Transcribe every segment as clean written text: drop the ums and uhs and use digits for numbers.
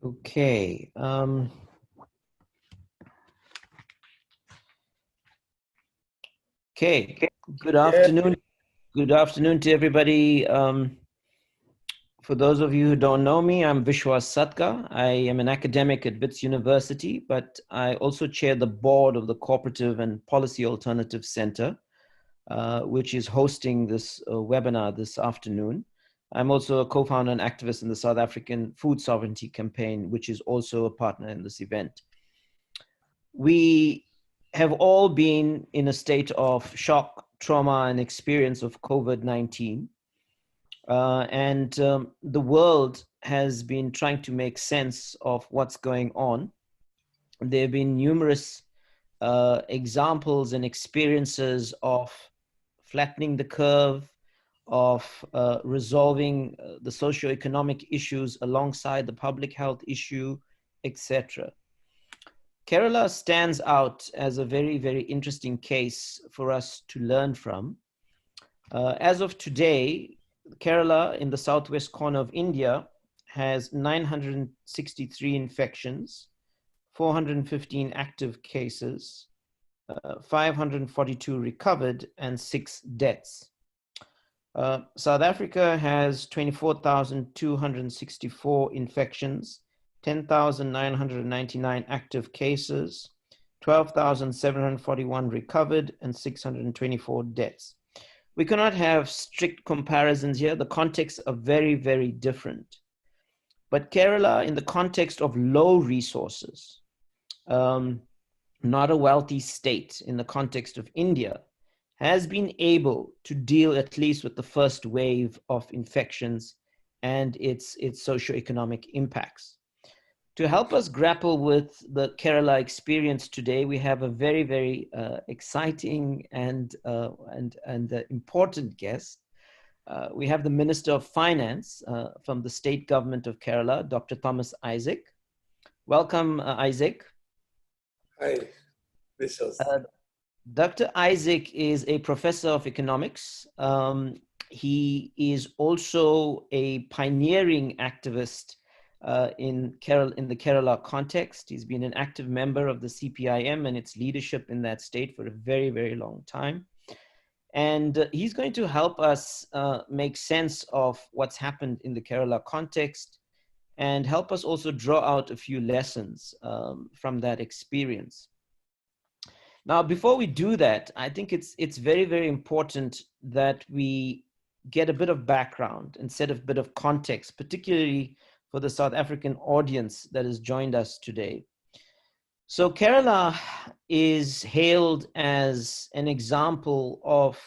Okay. Okay. Good Yeah, afternoon. Good afternoon to everybody. For those of you who don't know me, I'm Vishwas Satka. I am an academic at Wits University, but I also chair the board of the Cooperative and Policy Alternative Center, which is hosting this webinar this afternoon. I'm also a co-founder and activist in the South African Food Sovereignty Campaign, which is also a partner in this event. We have all been in a state of shock, trauma, and experience of COVID-19. The world has been trying to make sense of what's going on. There have been numerous examples and experiences of flattening the curve, of resolving the socioeconomic issues alongside the public health issue, etc. Kerala stands out as a very, very interesting case for us to learn from. As of today, Kerala in the southwest corner of India has 963 infections, 415 active cases, 542 recovered, and 6 deaths. South Africa has 24,264 infections, 10,999 active cases, 12,741 recovered, and 624 deaths. We cannot have strict comparisons here. The contexts are very, very different. But Kerala, in the context of low resources, not a wealthy state in the context of India, has been able to deal at least with the first wave of infections and its socioeconomic impacts. To help us grapple with the Kerala experience today, we have a very, very exciting and important guest. We have the Minister of Finance from the state government of Kerala, Dr. Thomas Isaac. Welcome, Isaac. hi, Vishwas. Dr. Isaac is a professor of economics. He is also a pioneering activist in the Kerala context. He's been an active member of the CPIM and its leadership in that state for a very, very long time. And he's going to help us make sense of what's happened in the Kerala context and help us also draw out a few lessons from that experience. Now, before we do that, I think it's very, very important that we get a bit of background and set a bit of context, particularly for the South African audience that has joined us today. So Kerala is hailed as an example of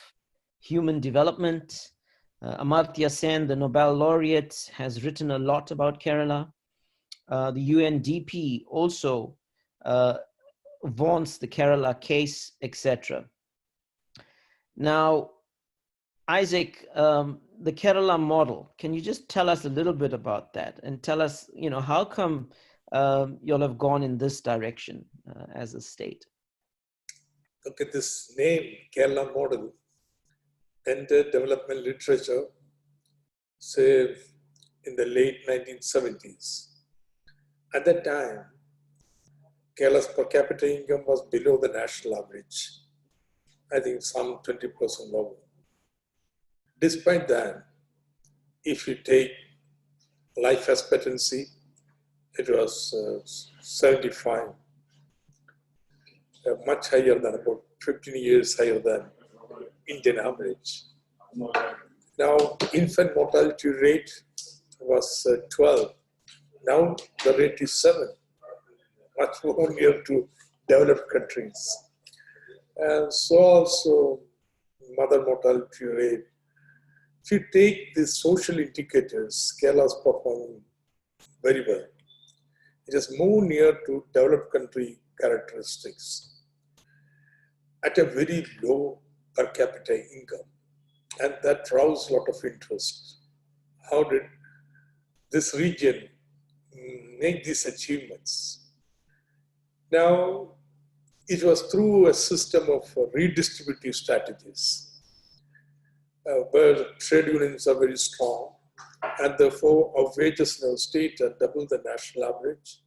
human development. Amartya Sen, the Nobel laureate, has written a lot about Kerala. The UNDP also vaunts the Kerala case, etc. Now, Isaac, the Kerala model, can you just tell us a little bit about that and tell us, how come you'll have gone in this direction as a state? Look at this name, Kerala model, entered development literature, say, in the late 1970s. At that time, Kerala's per capita income was below the national average. I think some 20% lower. Despite that, if you take life expectancy, it was 75, much higher than about 15 years higher than Indian average. Now, infant mortality rate was 12. Now the rate is 7, much more near to developed countries. And so also mother mortality rate. If you take the social indicators, Kerala is performing very well. It is more near to developed country characteristics at a very low per capita income. And that draws a lot of interest. How did this region make these achievements? Now, it was through a system of redistributive strategies where trade unions are very strong and therefore our wages in our state are double the national average.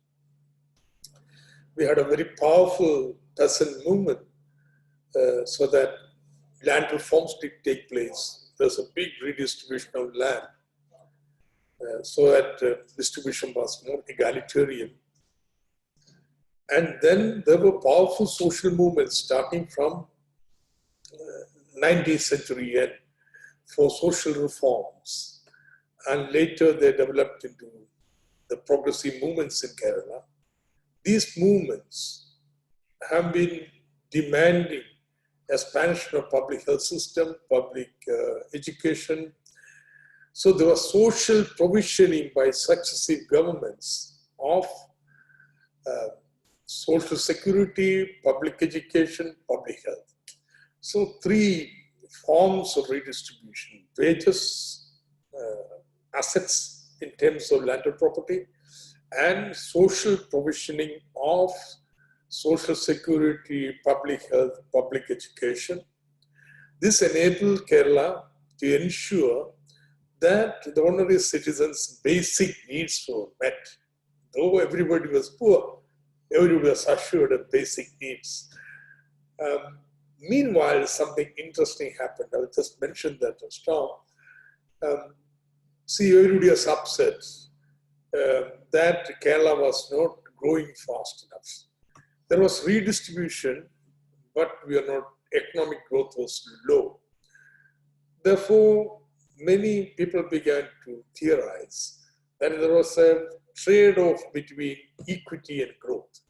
We had a very powerful peasant movement so that land reforms did take place. There's a big redistribution of land so that distribution was more egalitarian. And then there were powerful social movements starting from 19th century end for social reforms. And later they developed into the progressive movements in Kerala. These movements have been demanding expansion of public health system, public education. So there was social provisioning by successive governments of social security, public education, public health. So three forms of redistribution: wages, assets in terms of land and property, and social provisioning of social security, public health, public education. This enabled Kerala to ensure that the ordinary citizens' basic needs were met. Though everybody was poor, everybody was assured of basic needs. Meanwhile, something interesting happened. I will just mention that just now. See, everybody was upset that Kerala was not growing fast enough. There was redistribution, but economic growth was low. Therefore, many people began to theorize that there was a trade-off between equity and growth.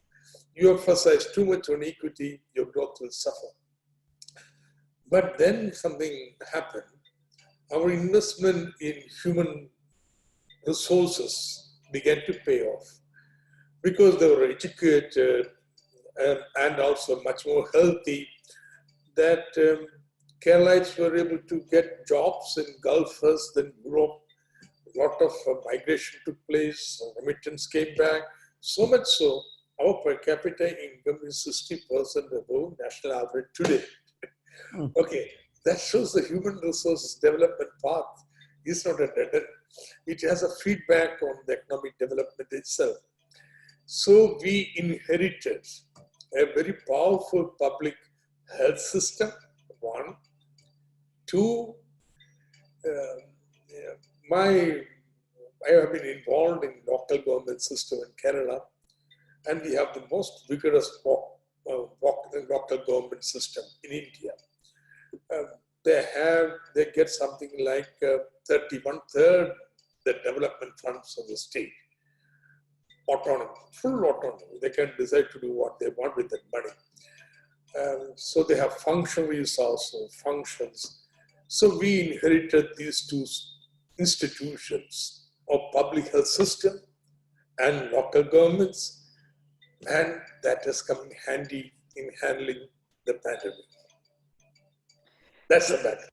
You emphasize too much on equity, your growth will suffer. But then something happened. Our investment in human resources began to pay off because they were educated and also much more healthy, that Keralites were able to get jobs in Gulf first, then Europe. A lot of migration took place, remittance came back, so much so our per capita income is 60% above national average today. Okay, that shows the human resources development path is not a dead end. It has a feedback on the economic development itself. So we inherited a very powerful public health system, one. Two, I have been involved in local government system in Kerala, and we have the most vigorous local government system in India. They get something like 1/3 the development funds of the state. Autonomy, full autonomy. They can decide to do what they want with that money. So they have functionaries also, functions. So we inherited these two institutions of public health system and local governments, and that has come in handy in handling the pandemic. That's the background.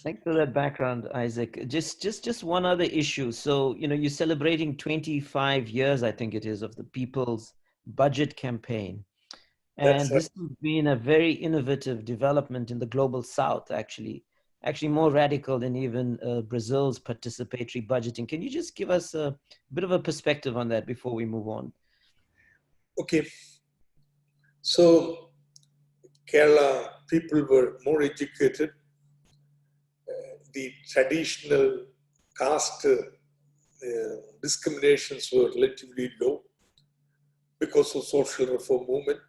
Thanks for that background, Isaac. Just one other issue. So, you're celebrating 25 years, I think it is, of the People's Budget Campaign. And this has been a very innovative development in the global south, actually more radical than even Brazil's participatory budgeting. Can you just give us a bit of a perspective on that before we move on? Okay. So Kerala people were more educated. The traditional caste discriminations were relatively low because of social reform movement.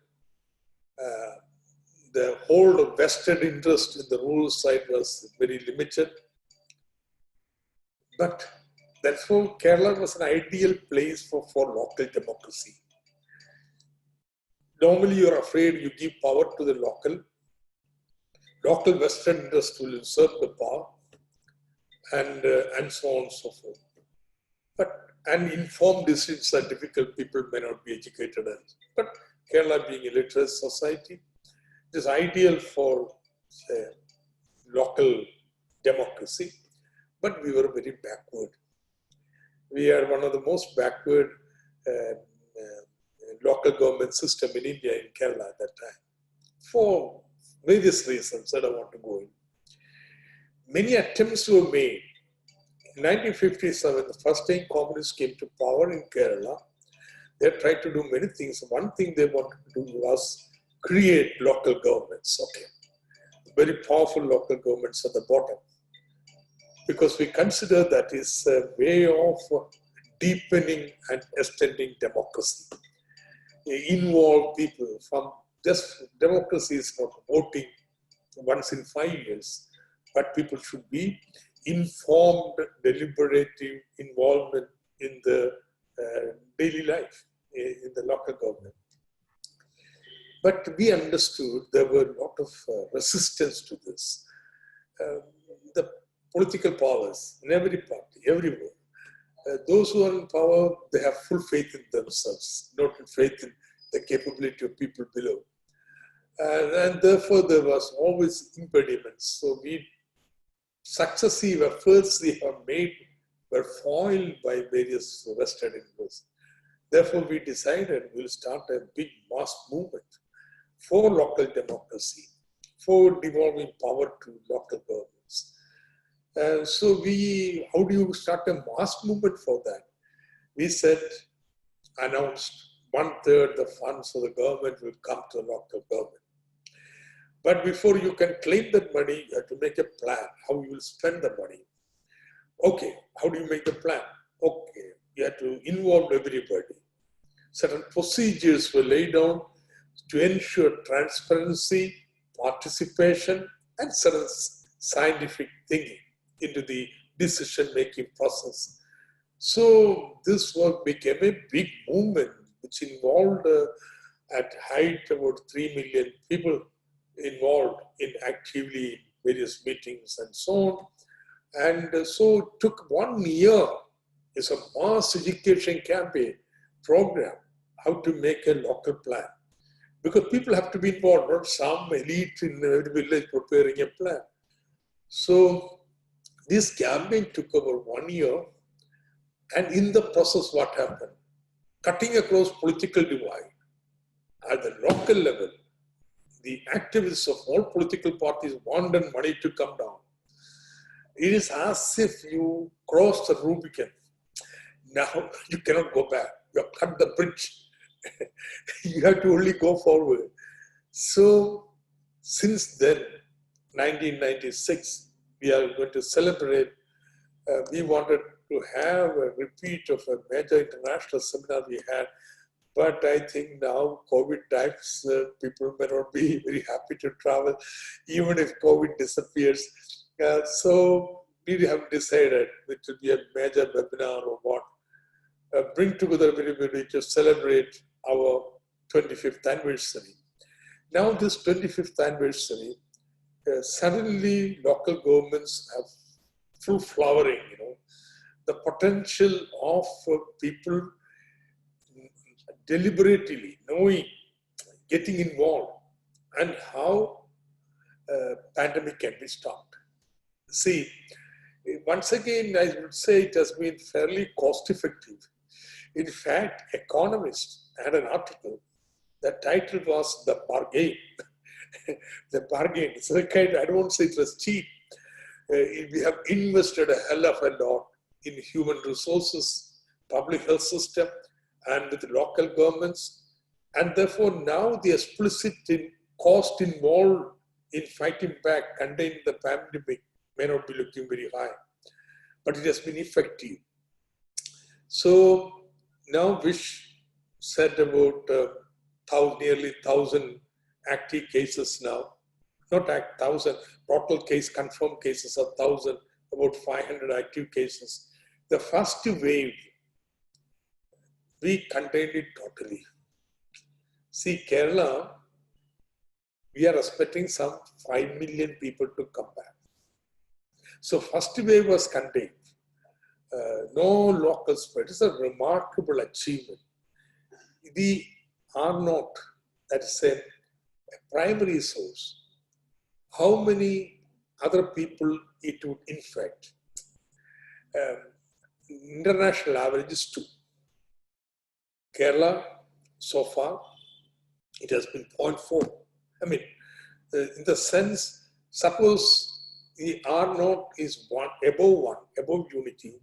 The whole of vested interest in the rural side was very limited. But therefore, Kerala was an ideal place for local democracy. Normally, you're afraid you give power to the local vested interest will usurp the power, and so on and so forth. And informed decisions are difficult. People may not be educated. But Kerala being a literate society, it is ideal for local democracy. But we were very backward. We are one of the most backward local government system in India, in Kerala at that time, for various reasons I don't want to go in. Many attempts were made In 1957, the first time communists came to power in Kerala, they tried to do many things. One thing they wanted to do was create local governments. Okay, very powerful local governments at the bottom, because we consider that is a way of deepening and extending democracy. Involve people from just democracy is not voting once in 5 years, but people should be informed, deliberative involvement in the daily life, in the local government. But we understood there were a lot of resistance to this. The political powers in every party, everywhere, those who are in power, they have full faith in themselves, not faith in the capability of people below. And therefore, there was always impediments. So successive efforts we have made were foiled by various vested interests. Therefore, we decided we'll start a big mass movement for local democracy, for devolving power to local governments. So how do you start a mass movement for that? We said, announced 1/3 the funds of the government will come to the local government. But before you can claim that money, you have to make a plan, how you will spend the money. Okay, how do you make the plan? Okay, you have to involve everybody. Certain procedures were laid down to ensure transparency, participation, and certain scientific thinking into the decision-making process. So this work became a big movement which involved at height about 3 million people involved in actively various meetings and so on. And so it took 1 year. It's a mass education campaign program, how to make a local plan. Because people have to be involved, not some elite in every village preparing a plan. So this campaign took over 1 year. And in the process, what happened? Cutting across political divide at the local level, the activists of all political parties wanted money to come down. It is as if you cross the Rubicon. Now you cannot go back. You have cut the bridge. You have to only go forward. So since then, 1996, we are going to celebrate. We wanted to have a repeat of a major international seminar we had. But I think now COVID times, people may not be very happy to travel, even if COVID disappears. So we have decided it will be a major webinar or what. Bring together everybody to celebrate our 25th anniversary. Now this 25th anniversary, suddenly local governments have full flowering, the potential of people deliberately knowing, getting involved, and how pandemic can be stopped. See, once again, I would say it has been fairly cost effective. In fact, Economist had an article, the title was The Bargain. The bargain, it's a kind, I don't want to say it was cheap. We have invested a hell of a lot in human resources, public health system, and with local governments. And therefore now the explicit cost involved in fighting back, containing the pandemic may not be looking very high, but it has been effective. So now Vish said about nearly 1,000 active cases now, not 1,000, total case confirmed cases are 1,000, about 500 active cases. The first wave, we contained it totally. See, Kerala, we are expecting some 5 million people to come back. So first wave was contained. No local spread. It's a remarkable achievement. The R0, that is a primary source. How many other people it would infect? International average is 2. Kerala, so far, it has been 0.4. I mean, in the sense, suppose the R0 is 1, above unity,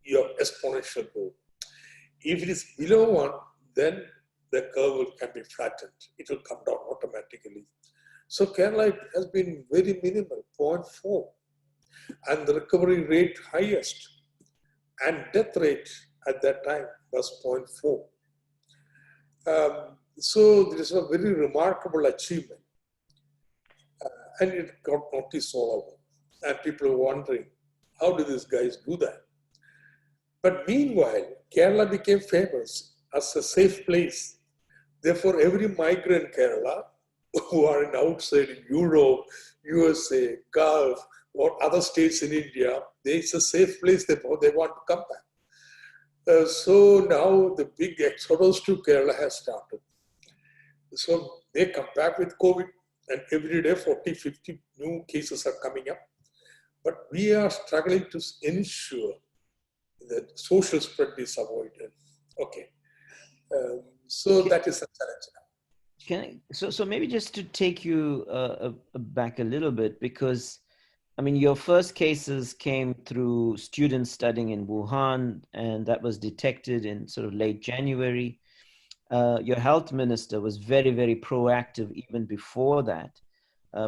you have exponential growth. If it is below 1, then the curve can be flattened. It will come down automatically. So Kerala has been very minimal, 0.4. And the recovery rate highest. And death rate at that time was 0.4. So this is a very remarkable achievement. And it got noticed all over. And people are wondering, how do these guys do that? But meanwhile, Kerala became famous as a safe place. Therefore, every migrant in Kerala who are in outside in Europe, USA, Gulf, or other states in India, it's a safe place. They want to come back. So now the big exodus to Kerala has started. So they come back with COVID, and every day 40, 50 new cases are coming up. But we are struggling to ensure that social spread is avoided. Okay. So that is a challenge now. So maybe just to take you back a little bit, because I mean, your first cases came through students studying in Wuhan, and that was detected in sort of late January. Your health minister was very, very proactive even before that,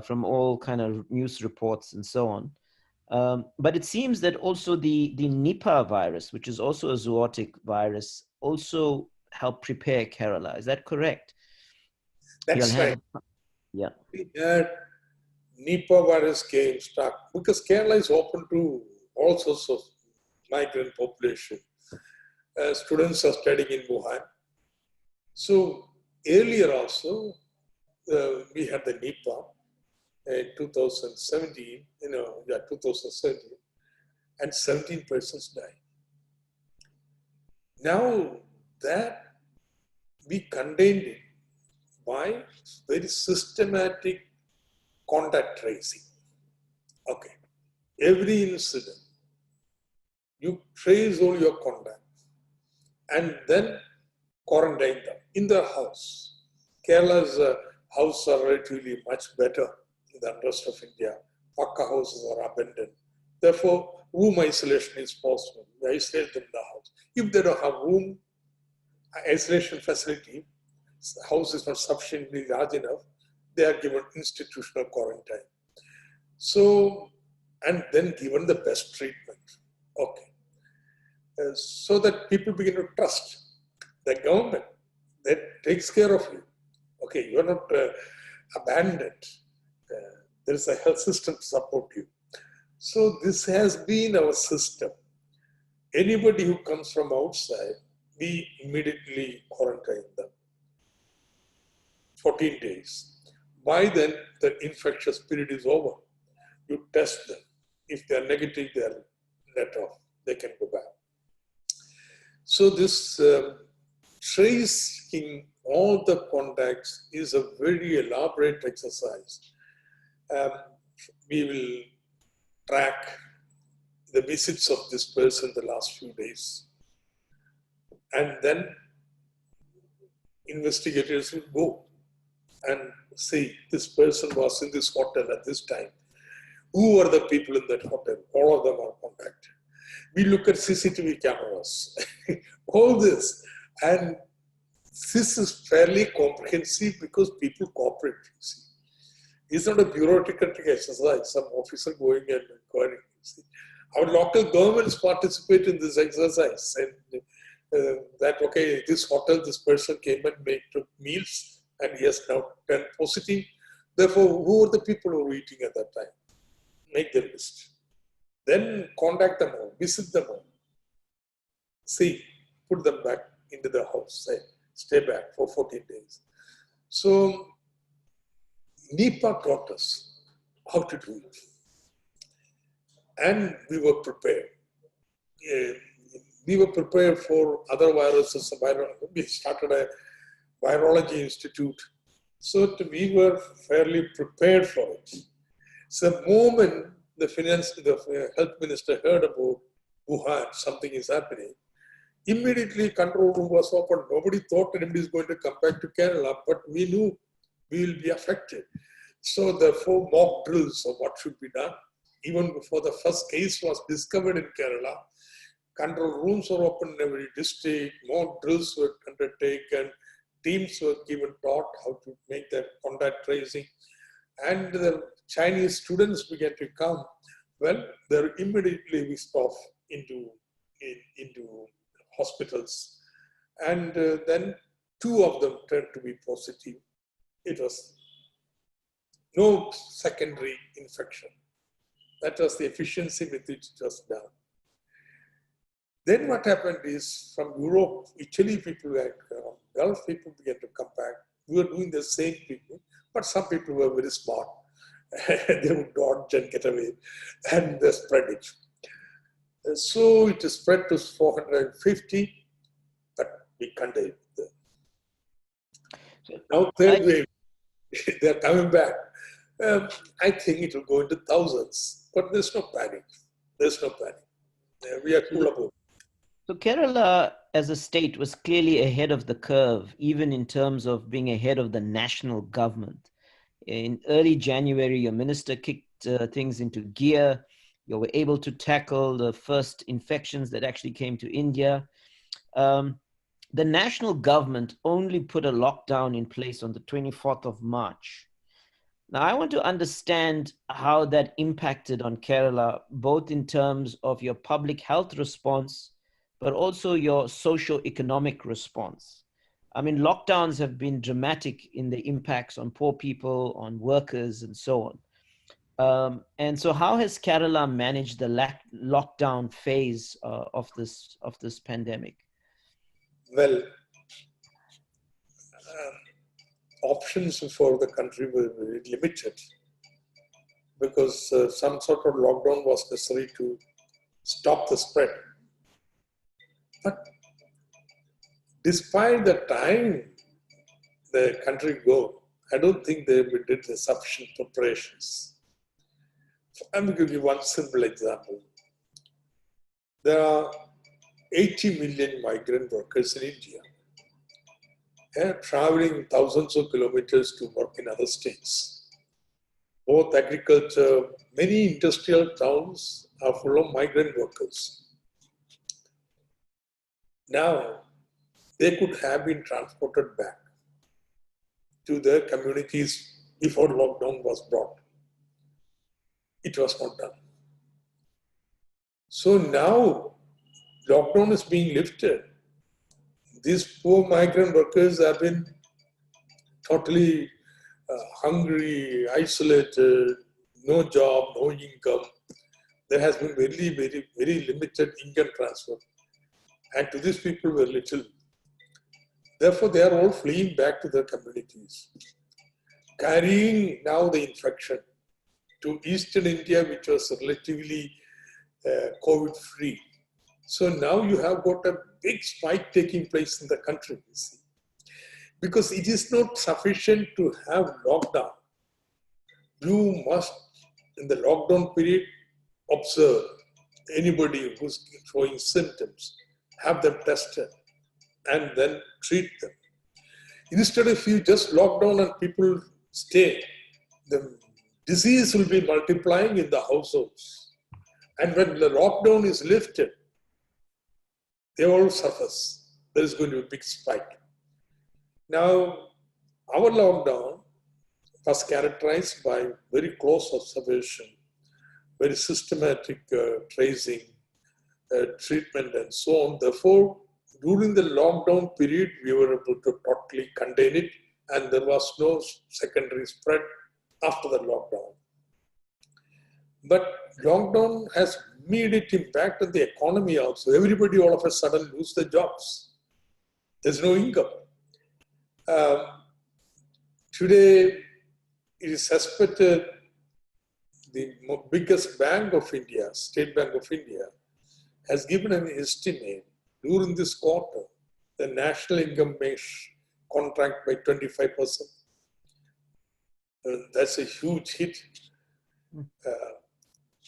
from all kind of news reports and so on. But it seems that also the Nipah virus, which is also a zoonotic virus, also helped prepare Kerala. Is that correct? That's right. Yeah. We had Nipah virus came stuck because Kerala is open to all sorts of migrant population. Students are studying in Wuhan. So earlier also, we had the Nipah in 2017, 2017, and 17 persons died. Now that we contained it by very systematic contact tracing. Okay. Every incident, you trace all your contacts and then quarantine them in their house. Kerala's houses are relatively much better than the rest of India. Pakka houses are abandoned. Therefore, room isolation is possible. We isolate them in the house. If they don't have room isolation facility, the house is not sufficiently large enough, they are given institutional quarantine. So, and then given the best treatment. Okay. So that people begin to trust the government that takes care of you. Okay, you are not abandoned. There is a health system to support you. So this has been our system. Anybody who comes from outside, we immediately quarantine them. 14 days. By then, the infectious period is over. You test them. If they are negative, they are let off. They can go back. So this tracing all the contacts is a very elaborate exercise. We will track the visits of this person the last few days. And then investigators will go and see this person was in this hotel at this time. Who are the people in that hotel? All of them are contacted. We look at CCTV cameras, all this. And this is fairly comprehensive because people cooperate. See. It's not a bureaucratic exercise, some officer going and inquiring. Our local governments participate in this exercise. And that, okay, this hotel, this person came and took meals and he has now 10 positive. Therefore, who are the people who are eating at that time? Make the list. Then contact them all, visit them all. See, put them back into the house, say, stay back for 14 days. So, Nipah taught us how to do it. And we were prepared. We were prepared for other viruses. We started a virology institute. So we were fairly prepared for it. So the moment the health minister heard about Wuhan, something is happening, immediately control room was opened. Nobody thought anybody is going to come back to Kerala, but we knew we will be affected. So the 4 mock drills of what should be done. even before the first case was discovered in Kerala, control rooms were opened in every district, mock drills were undertaken, teams were given taught how to make that contact tracing, and the Chinese students began to come. Well, they're immediately whisked off into hospitals, and then two of them turned to be positive. It was no secondary infection. That was the efficiency with which it was done. Then what happened is from Europe, Italy people were Gulf people began to come back. We were doing the same people, but some people were very smart. They would dodge and get away, and they spread it. So it spread to 450, but we contained them. Now third wave, they're coming back. I think it will go into thousands, but there's no panic. There's no panic. We are cool about it. So Kerala as a state was clearly ahead of the curve, even in terms of being ahead of the national government. In early January, your minister kicked things into gear. You were able to tackle the first infections that actually came to India. The national government only put a lockdown in place on the 24th of March. Now, I want to understand how that impacted on Kerala, both in terms of your public health response, but also your socio-economic response. I mean, lockdowns have been dramatic in the impacts on poor people, on workers, and so on. And so how has Kerala managed the lockdown phase of this pandemic? Well, options for the country were very limited because some sort of lockdown was necessary to stop the spread. But despite the time the country go, I don't think they did the sufficient preparations. I'm going to give you one simple example. There are 80 million migrant workers in India. They're traveling thousands of kilometers to work in other states. Both agriculture, many industrial towns are full of migrant workers. Now, they could have been transported back to their communities before lockdown was brought. It was not done. So now, lockdown is being lifted. These poor migrant workers have been totally hungry, isolated, no job, no income. There has been very, very, very limited income transfer. And to these people, very little. Therefore, they are all fleeing back to their communities, carrying now the infection to Eastern India, which was relatively COVID-free. So now you have got a big spike taking place in the country, you see. Because it is not sufficient to have lockdown. You must, in the lockdown period, observe anybody who's showing symptoms, have them tested, and then treat them. Instead, if you just lock down and people stay, the disease will be multiplying in the households. And when the lockdown is lifted, they all surface. There is going to be a big spike. Now, our lockdown was characterized by very close observation, very systematic tracing, treatment, and so on. Therefore, during the lockdown period, we were able to totally contain it, and there was no secondary spread after the lockdown. But lockdown has immediate impact on the economy also. Everybody all of a sudden lose their jobs. There's no income. Today, it is suspected the biggest bank of India, State Bank of India, has given an estimate during this quarter, the national income may contract by 25%. That's a huge hit.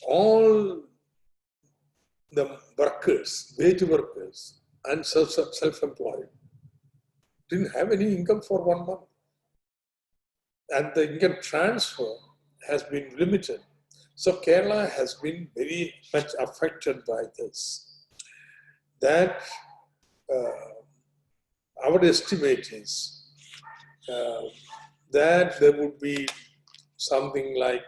All the workers, wage workers, and self-employed didn't have any income for 1 month. And the income transfer has been limited. So Kerala has been very much affected by this. That our estimate is that there would be something like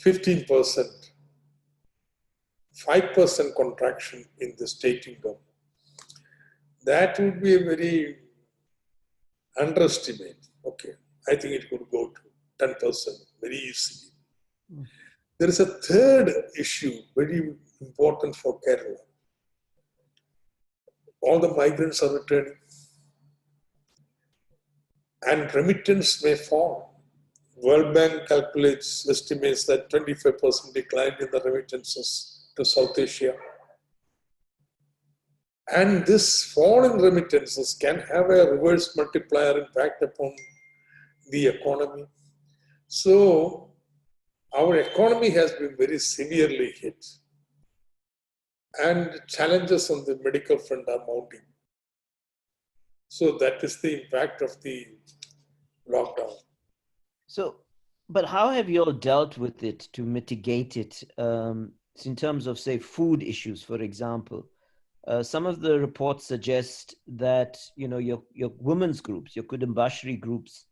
15%, 5% contraction in the state income. That would be a very underestimate. Okay, I think it could go to 10% very easily. There is a third issue very important for Kerala. All the migrants are returning and remittance may fall. World Bank estimates that 25% decline in the remittances to South Asia. And this fall in remittances can have a reverse multiplier impact upon the economy. So our economy has been very severely hit. And challenges on the medical front are mounting. So that is the impact of the lockdown. So, but how have you all dealt with it to mitigate it in terms of, say, food issues, for example? Some of the reports suggest that, you know, your women's groups, your Kudumbashri groups,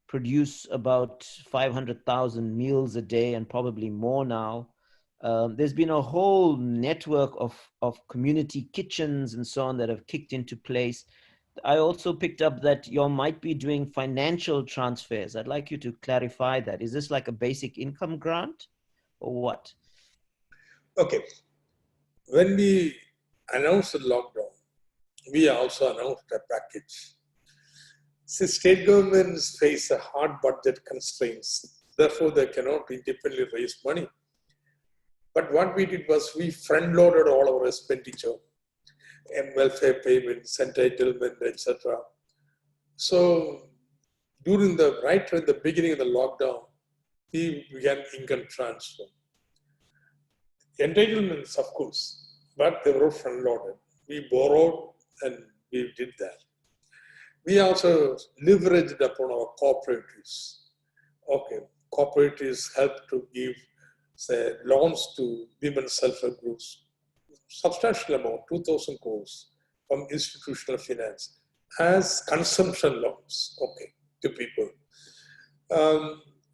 produce about 500,000 meals a day and probably more now. There's been a whole network of community kitchens and so on that have kicked into place. I also picked up that you might be doing financial transfers. I'd like you to clarify that. Is this like a basic income grant or what? Okay. When we announced the lockdown, we also announced a package. See, state governments face a hard budget constraints. Therefore, they cannot independently raise money. But what we did was we front-loaded all our expenditure and welfare payments, entitlement, etc. So during right at the beginning of the lockdown, we began income transfer. Entitlements, of course, but they were front-loaded. We borrowed and we did that. We also leveraged upon our cooperatives. Okay, cooperatives help to give, say, loans to women self-help groups, substantial amount, 2,000 crores from institutional finance as consumption loans, okay, to people.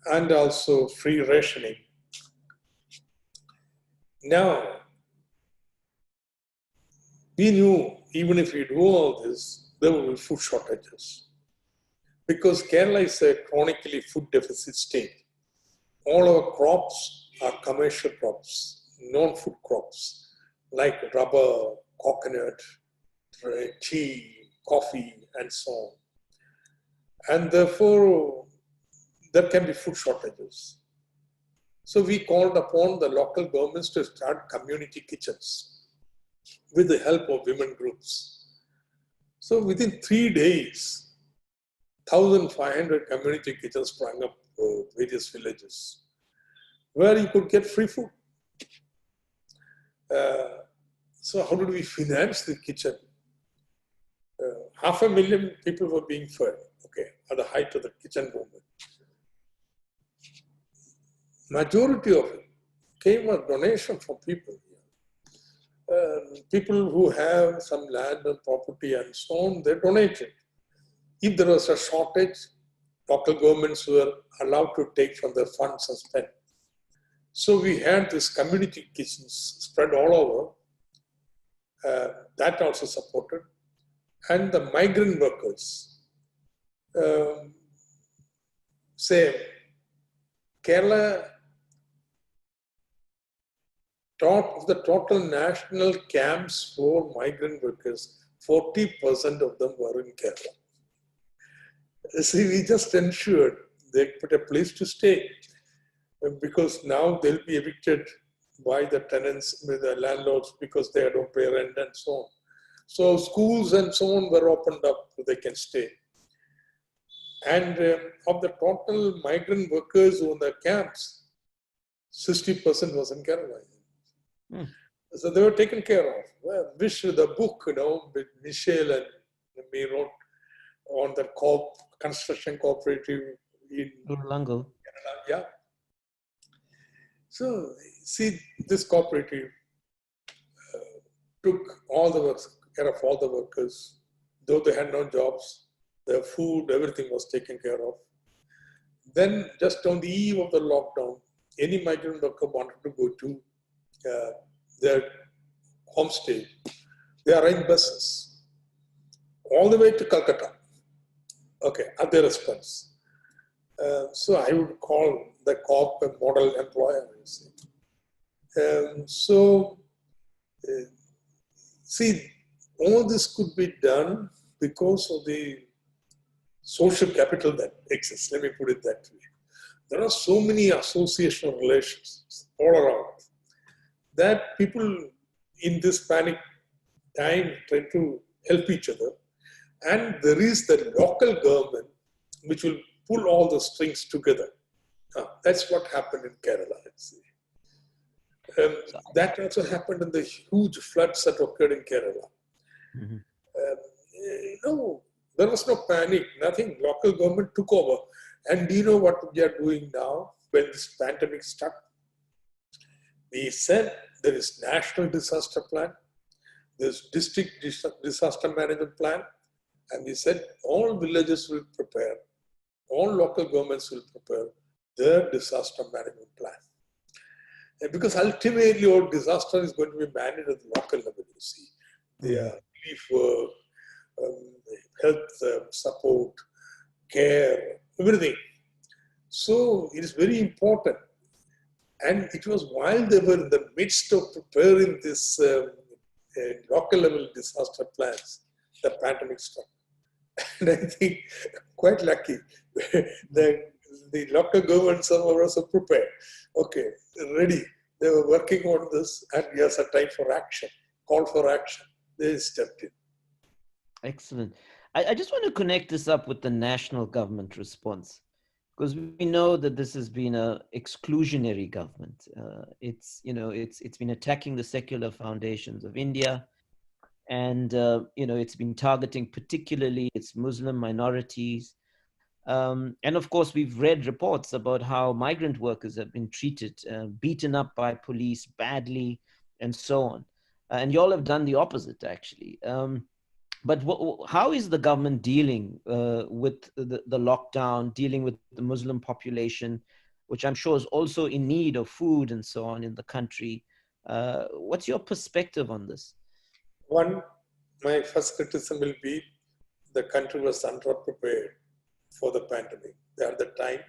And also free rationing. Now, we knew even if we do all this, there will be food shortages. Because Kerala is a chronically food deficit state. All our crops are commercial crops, non-food crops, like rubber, coconut, tea, coffee, and so on. And therefore, there can be food shortages. So we called upon the local governments to start community kitchens with the help of women groups. So within 3 days, 1,500 community kitchens sprang up various villages where you could get free food. So how did we finance the kitchen? 500,000 people were being fed, okay, at the height of the kitchen movement. Majority of it came as donation from people. People who have some land and property and so on, they donated. If there was a shortage, local governments were allowed to take from their funds and spend. So we had these community kitchens spread all over. That also supported. And the migrant workers, say, Kerala, of the total national camps for migrant workers, 40% of them were in Kerala. See, we just ensured they put a place to stay because now they'll be evicted by the tenants, by the landlords because they don't pay rent and so on. So schools and so on were opened up so they can stay. And of the total migrant workers who were in the camps, 60% was in Kerala. So they were taken care of. Well, wish the book, with Michelle and me wrote on the construction cooperative in Lango. Yeah. So, see, this cooperative took all the work, care of all the workers, though they had no jobs, their food, everything was taken care of. Then, just on the eve of the lockdown, any migrant worker wanted to go to their homestay. They arranged buses all the way to Calcutta, okay, at their expense. So I would call the COP a model employer, you see. See, all this could be done because of the social capital that exists. Let me put it that way. There are so many associational relations all around that people in this panic time try to help each other. And there is the local government which will pull all the strings together. That's what happened in Kerala. That also happened in the huge floods that occurred in Kerala. Mm-hmm. No, there was no panic, nothing. Local government took over. And do you know what we are doing now when this pandemic struck? We said there is national disaster plan, there's district disaster management plan, and we said all villages will prepare, all local governments will prepare their disaster management plan. And because ultimately all disaster is going to be managed at the local level, you see. Their relief work, health support, care, everything. So it is very important. And it was while they were in the midst of preparing this local level disaster plans, the pandemic struck. And I think quite lucky, the local governments are also prepared. Okay, ready. They were working on this, and yes, a time for action, call for action. They stepped in. Excellent. I just want to connect this up with the national government response, because we know that this has been an exclusionary government. It's been attacking the secular foundations of India, and it's been targeting particularly its Muslim minorities. And of course, we've read reports about how migrant workers have been treated, beaten up by police badly, and so on. And you all have done the opposite, actually. But how is the government dealing with the lockdown, dealing with the Muslim population, which I'm sure is also in need of food and so on in the country? What's your perspective on this? One, my first criticism will be the country was underprepared for the pandemic at the time.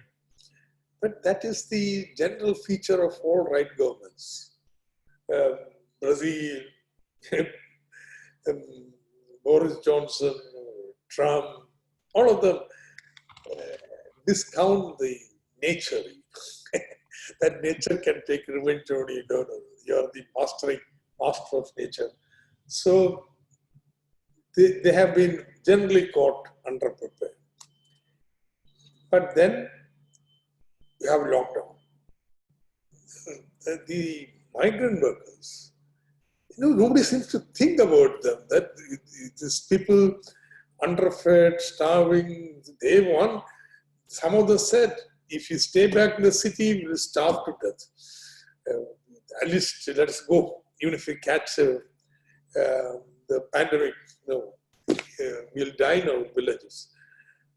But that is the general feature of all right governments. Brazil, Boris Johnson, Trump, all of them discount the nature. That nature can take revenge on you. No, you're the master of nature. So they have been generally caught underprepared. But then you have lockdown. The migrant workers, nobody seems to think about them. That these people underfed, starving, they want. Some of them said, if you stay back in the city, we will starve to death. At least let us go. Even if we catch the pandemic, we'll die in our villages.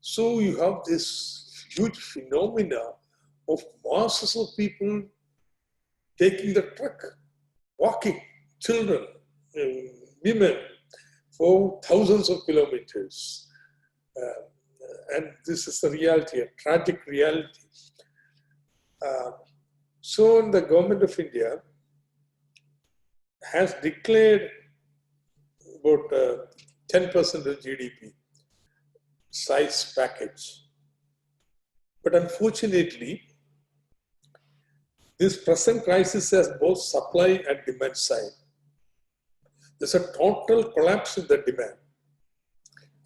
So you have this huge phenomena of masses of people taking the truck, walking, children, women, for thousands of kilometers. And this is the reality, a tragic reality. So the government of India has declared about 10% of GDP size package. But unfortunately, this present crisis has both supply and demand side. There's a total collapse in the demand.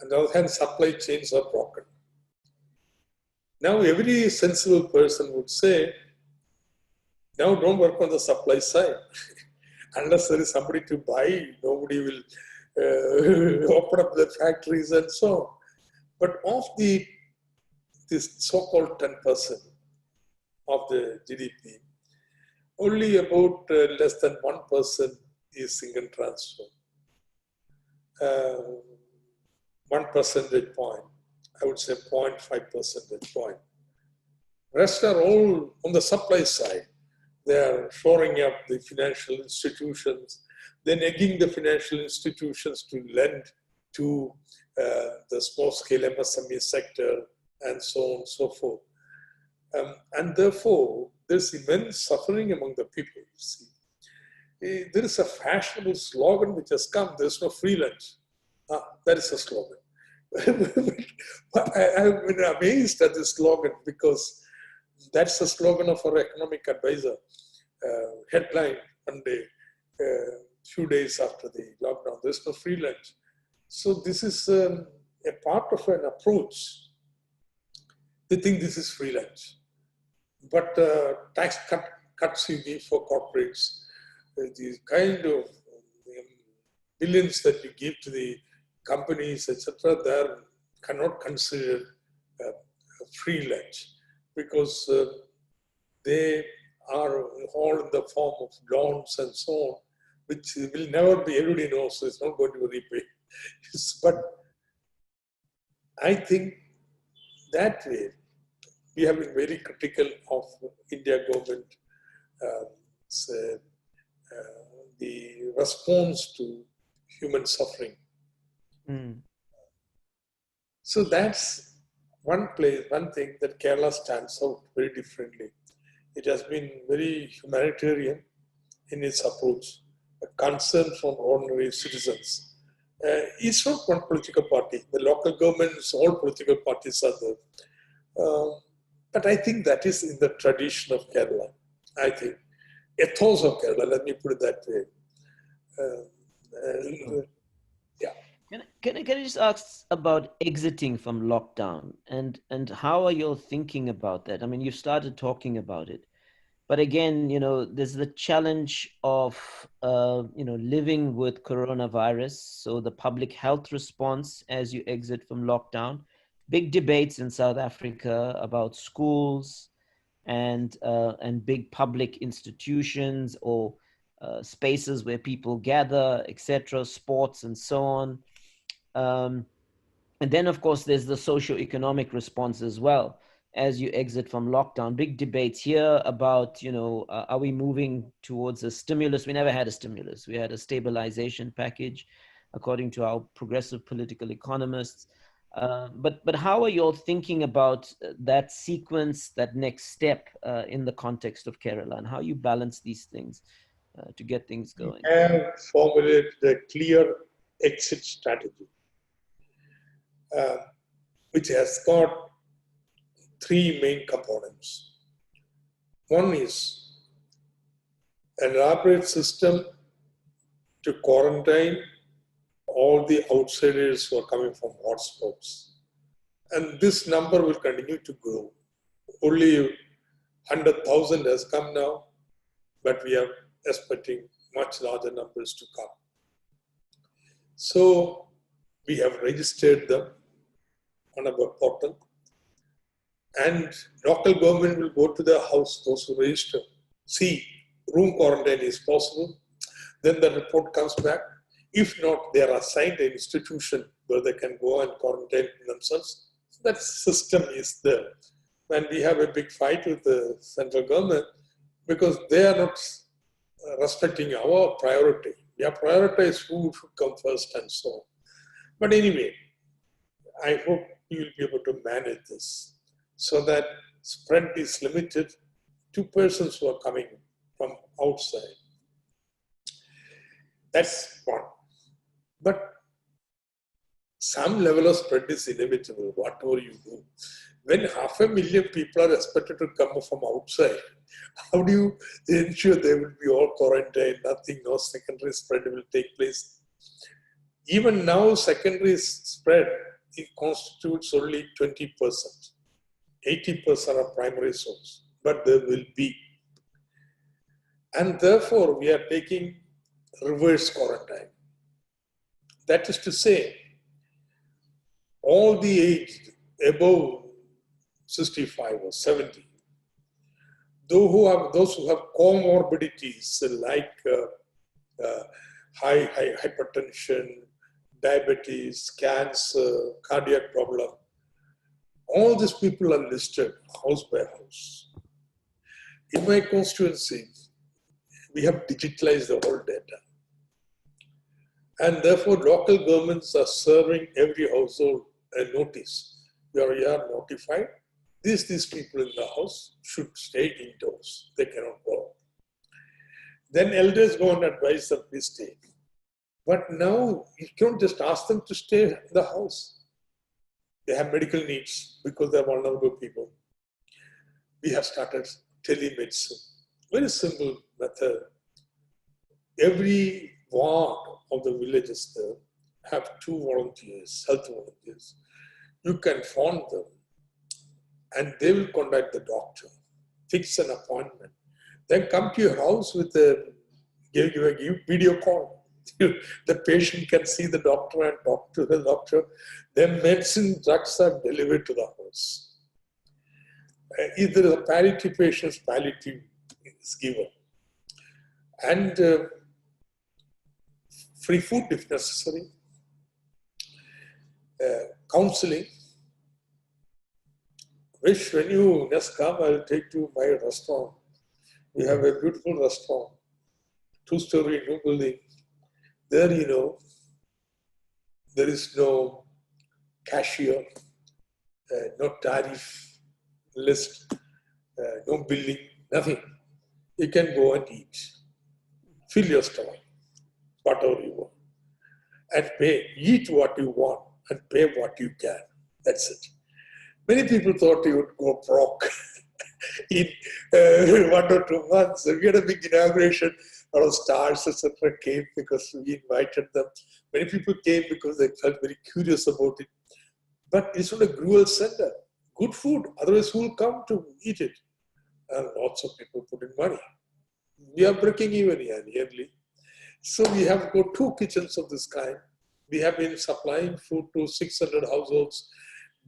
On the other hand, supply chains are broken. Now, every sensible person would say, now don't work on the supply side. Unless there is somebody to buy, nobody will open up the factories and so on. But of this so-called 10% of the GDP, only about less than 1% is income transfer. 1 percentage point, I would say 0.5 percentage point. Rest are all on the supply side. They are shoring up the financial institutions, then egging the financial institutions to lend to the small-scale MSME sector, and so on and so forth. And therefore, there's immense suffering among the people. See, there is a fashionable slogan which has come, there's no free lunch. That is a slogan. I've been amazed at this slogan because that's the slogan of our economic advisor. Headline one day, few days after the lockdown, there's no free lunch. So this is a part of an approach. They think this is free lunch. But tax cuts you give for corporates, the kind of billions that you give to the companies, etc., they cannot consider a free lunch because they are all in the form of loans and so on, which will never be, everybody knows, so it's not going to be repaid. But I think that way, we have been very critical of India government, the response to human suffering. So that's one thing that Kerala stands out very differently. It has been very humanitarian in its approach, a concern for ordinary citizens. It's not one political party. The local governments, all political parties are there. But I think that is in the tradition of Kerala. I think ethos of Kerala, let me put it that way. Yeah. Can I just ask about exiting from lockdown and how are you thinking about that? I mean, you've started talking about it, but again, there's the challenge of living with coronavirus. So the public health response as you exit from lockdown, big debates in South Africa about schools and big public institutions or spaces where people gather, etc., sports and so on. And then, of course, there's the socio-economic response as well as you exit from lockdown. Big debates here about, are we moving towards a stimulus? We never had a stimulus. We had a stabilization package, according to our progressive political economists. But how are you all thinking about that sequence, that next step in the context of Kerala, and how you balance these things to get things going? We have formulated a clear exit strategy, which has got three main components. One is an elaborate system to quarantine all the outsiders who are coming from hotspots. And this number will continue to grow. Only 100,000 has come now, but we are expecting much larger numbers to come. So we have registered them on our portal, and local government will go to their house, those who register, see room quarantine is possible. Then the report comes back. If not, they are assigned an institution where they can go and quarantine themselves. So that system is there. And we have a big fight with the central government because they are not respecting our priority. We have prioritized who should come first and so on. But anyway, I hope you will be able to manage this so that spread is limited to persons who are coming from outside. That's one. But some level of spread is inevitable, whatever you do. When 500,000 people are expected to come from outside, how do you ensure they will be all quarantined, nothing, no secondary spread will take place? Even now, secondary spread, it constitutes only 20%. 80% are primary source, but there will be. And therefore, we are taking reverse quarantine. That is to say, all the aged above 65 or 70 those who have comorbidities like high hypertension, diabetes, cancer, cardiac problem, all these people are listed house by house. In my constituency, we have digitalized the whole data. And therefore, local governments are serving every household a notice. You are notified. These people in the house should stay indoors. They cannot go. Then elders go and advise them, please stay. But now you can't just ask them to stay in the house. They have medical needs because they're vulnerable people. We have started telemedicine. Very simple method. Every ward of the villages there have 2 volunteers, health volunteers. You can phone them and they will contact the doctor, fix an appointment, then come to your house with give you a video call. The patient can see the doctor and talk to the doctor. Then medicine, drugs are delivered to the house. If there is a palliative patient, palliative is given. And free food if necessary. Counseling. Wish when you next come, I'll take you to my restaurant. We have a beautiful restaurant, 2-story new building. There, there is no cashier, no tariff list, no billing, nothing. You can go and eat. Fill your stomach, whatever you want, and pay. Eat what you want and pay what you can. That's it. Many people thought you would go broke in 1 or 2 months. We had a big inauguration. A lot of stars, etc., came because we invited them. Many people came because they felt very curious about it. But it's not a gruel center. Good food. Otherwise, who will come to eat it? And lots of people put in money. We are breaking even here yearly. So we have got 2 kitchens of this kind. We have been supplying food to 600 households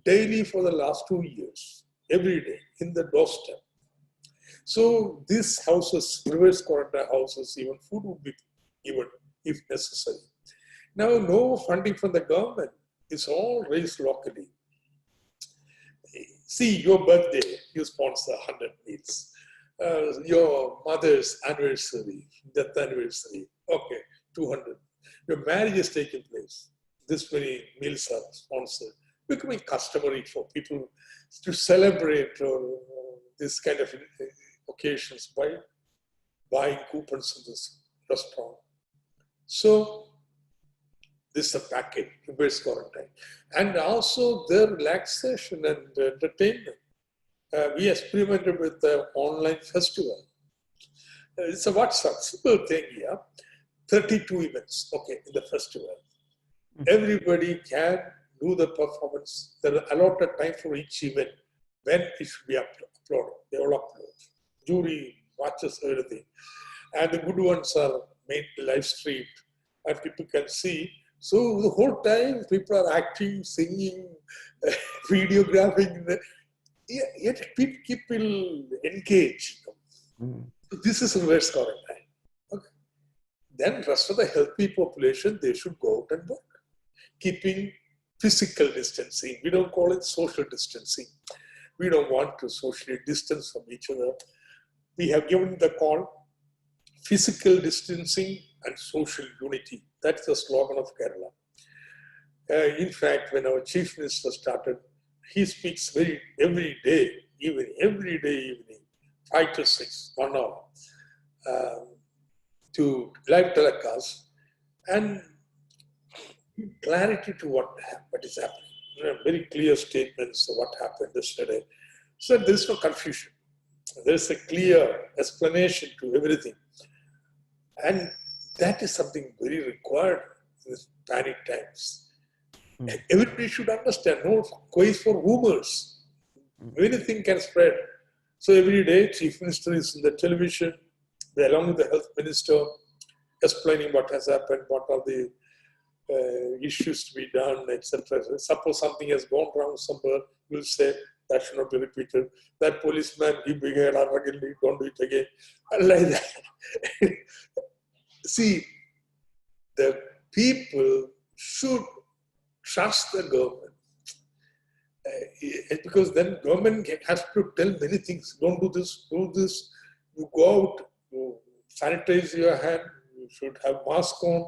daily for the last 2 years, every day, in the doorstep. So these houses, reverse quarantine houses, even food would be given if necessary. Now, no funding from the government. It's all raised locally. See, your birthday, you sponsor 100 meals. Your mother's anniversary, death anniversary, okay, 200. Your marriage is taking place. This many meals are sponsored. Becoming customary for people to celebrate or this kind of occasions by buying coupons in this restaurant. So this is a package, reverse quarantine. And also their relaxation and entertainment. We experimented with the online festival. It's a WhatsApp, simple thing here. 32 events, okay, in the festival. Everybody can do the performance. There is allotted time for each event when it should be uploaded. They all upload. Jury watches everything. And the good ones are made live streamed and people can see. So the whole time people are acting, singing, videographing. Yet people engaged. This is reverse quarantine. Okay. Then rest of the healthy population, they should go out and work. Keeping physical distancing. We don't call it social distancing. We don't want to socially distance from each other. We have given the call, physical distancing and social unity. That's the slogan of Kerala. In fact, when our Chief Minister started, he speaks every day evening, 5 to 6, 1 hour, to live telecast and clarity to what is happening. Very clear statements of what happened yesterday. So there's no confusion. There's a clear explanation to everything. And that is something very required in these panic times. Everybody should understand, no case for rumors. Anything can spread. So every day, Chief Minister is in the television, along with the Health Minister, explaining what has happened, what are the issues to be done, etc. Suppose something has gone wrong somewhere, you'll say, that should not be repeated. That policeman, he began arrogantly, don't do it again. And like that. See, the people should trust the government. Because then government has to tell many things. Don't do this, do this. You go out, you sanitize your hand, you should have mask on.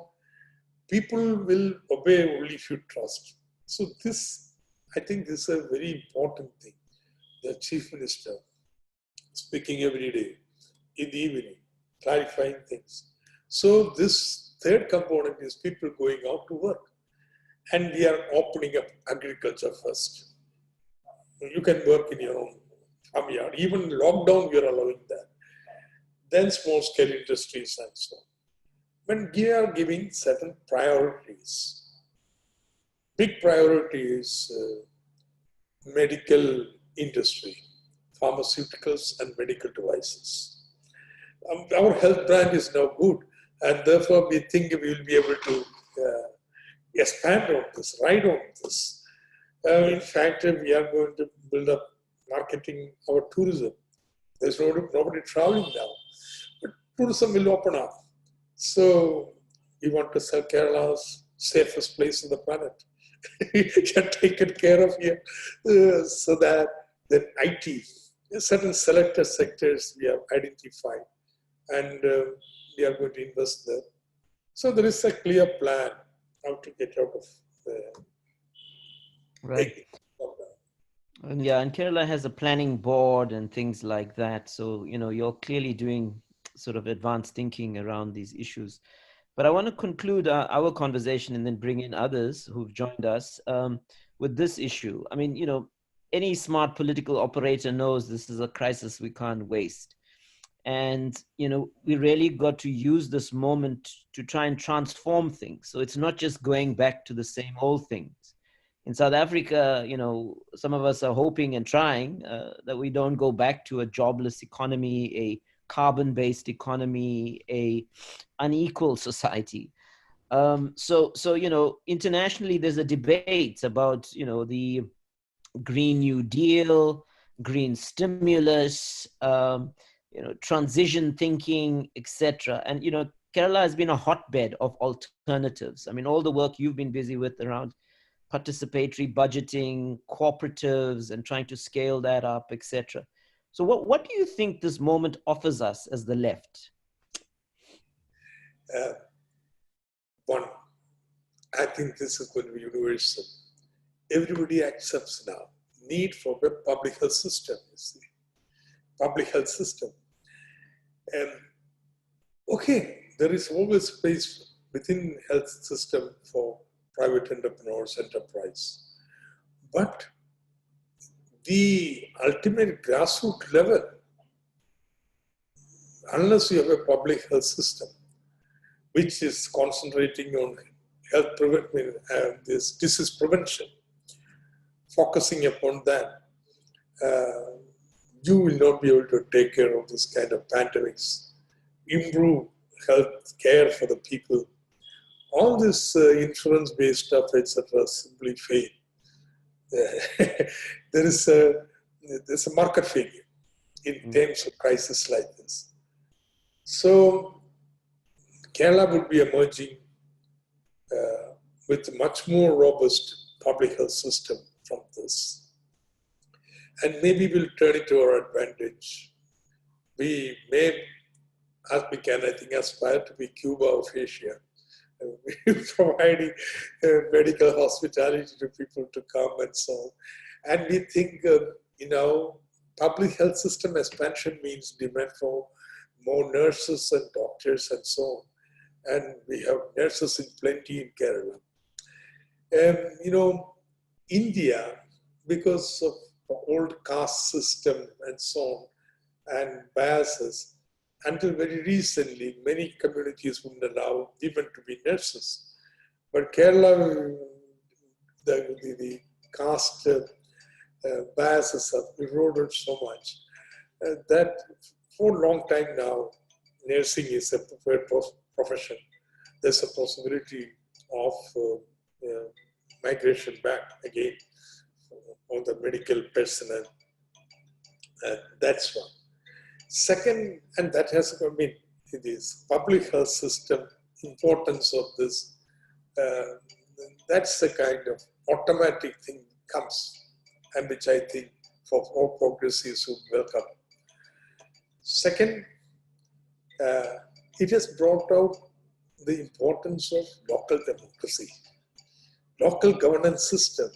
People will obey only if you trust. So this, I think this is a very important thing. The Chief Minister speaking every day, in the evening, clarifying things. So this third component is people going out to work. And we are opening up agriculture first. You can work in your own farmyard. Even lockdown, we are allowing that. Then small-scale industries and so on. When we are giving certain priorities, big priority is medical industry, pharmaceuticals and medical devices. Our health brand is now good, and therefore we think we will be able to expand on this, ride on this. In fact, we are going to build up marketing our tourism. There's nobody traveling now, but tourism will open up. So we want to sell Kerala's safest place on the planet. Get taken care of here, so that then IT, certain selected sectors we have identified, and we are going to invest there. So there is a clear plan how to get out of the Right. And yeah, and Kerala has a planning board and things like that. So, you're clearly doing sort of advanced thinking around these issues. But I want to conclude our conversation and then bring in others who've joined us with this issue. I mean, any smart political operator knows this is a crisis we can't waste. And, we really got to use this moment to try and transform things. So it's not just going back to the same old things. In South Africa, some of us are hoping and trying that we don't go back to a jobless economy, a carbon-based economy, a unequal society. So internationally, there's a debate about, the Green New Deal, green stimulus, transition thinking, etc. And, Kerala has been a hotbed of alternatives. I mean, all the work you've been busy with around participatory budgeting, cooperatives, and trying to scale that up, etc. So what do you think this moment offers us as the left? One, I think this is going to be universal. Everybody accepts now need for a public health system, you see. Public health system. And okay, there is always space within health system for private entrepreneurs, enterprise. But the ultimate grassroots level, unless you have a public health system, which is concentrating on health prevention, this disease prevention, focusing upon that, you will not be able to take care of this kind of pandemics, improve health care for the people. All this insurance-based stuff, etc., simply fail. There's a market failure in terms of crisis like this. So Kerala would be emerging with a much more robust public health system from this. And maybe we'll turn it to our advantage. We may, as we can, I think, aspire to be Cuba of Asia. Providing medical hospitality to people to come and so on. And we think, public health system expansion means demand for more nurses and doctors and so on. And we have nurses in plenty in Kerala. And, India, because of the old caste system and so on, and biases, until very recently, many communities wouldn't allow women to be nurses. But Kerala, the caste biases have eroded so much that for a long time now, nursing is a preferred profession. There's a possibility of migration back again or the medical personnel. That's one. Second, and that has, I mean, this public health system, importance of this, that's the kind of automatic thing comes, and which I think for all progressives would welcome. Second, it has brought out the importance of local democracy, local governance system.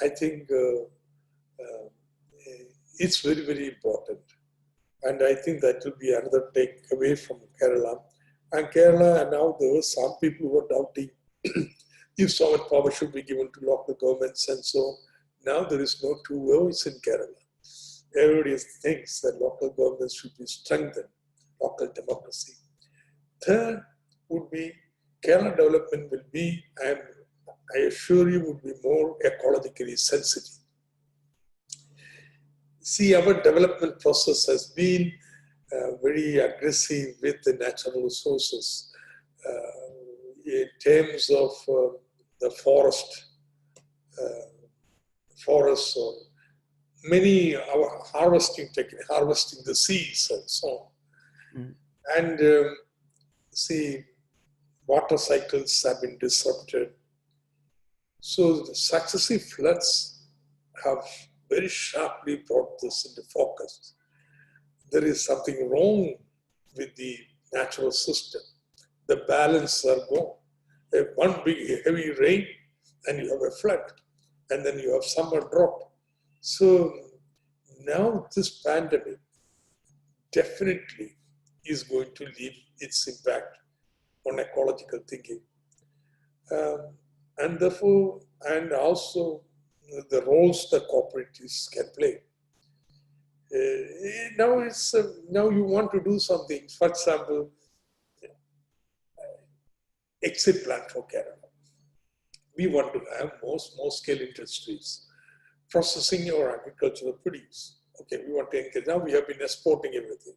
I think it's very, very important. And I think that will be another takeaway from Kerala. And Kerala, and now there were some people who were doubting if so much power should be given to local governments and so. Now there is no two ways in Kerala. Everybody thinks that local governments should be strengthened, local democracy. Third would be Kerala development will be, and I assure you, would be more ecologically sensitive. See, our development process has been very aggressive with the natural resources in terms of the forests or many our harvesting technique, harvesting the seas and so on. Mm. And see, water cycles have been disrupted. So the successive floods have very sharply brought this into focus. There is something wrong with the natural system. The balance are gone. One big heavy rain and you have a flood, and then you have summer drought. So now this pandemic definitely is going to leave its impact on ecological thinking. And therefore, and also the roles that cooperatives can play. Now you want to do something, for example, exit plan for Kerala. We want to have more small-scale industries processing our agricultural produce. Okay, we want to encourage. Now we have been exporting everything.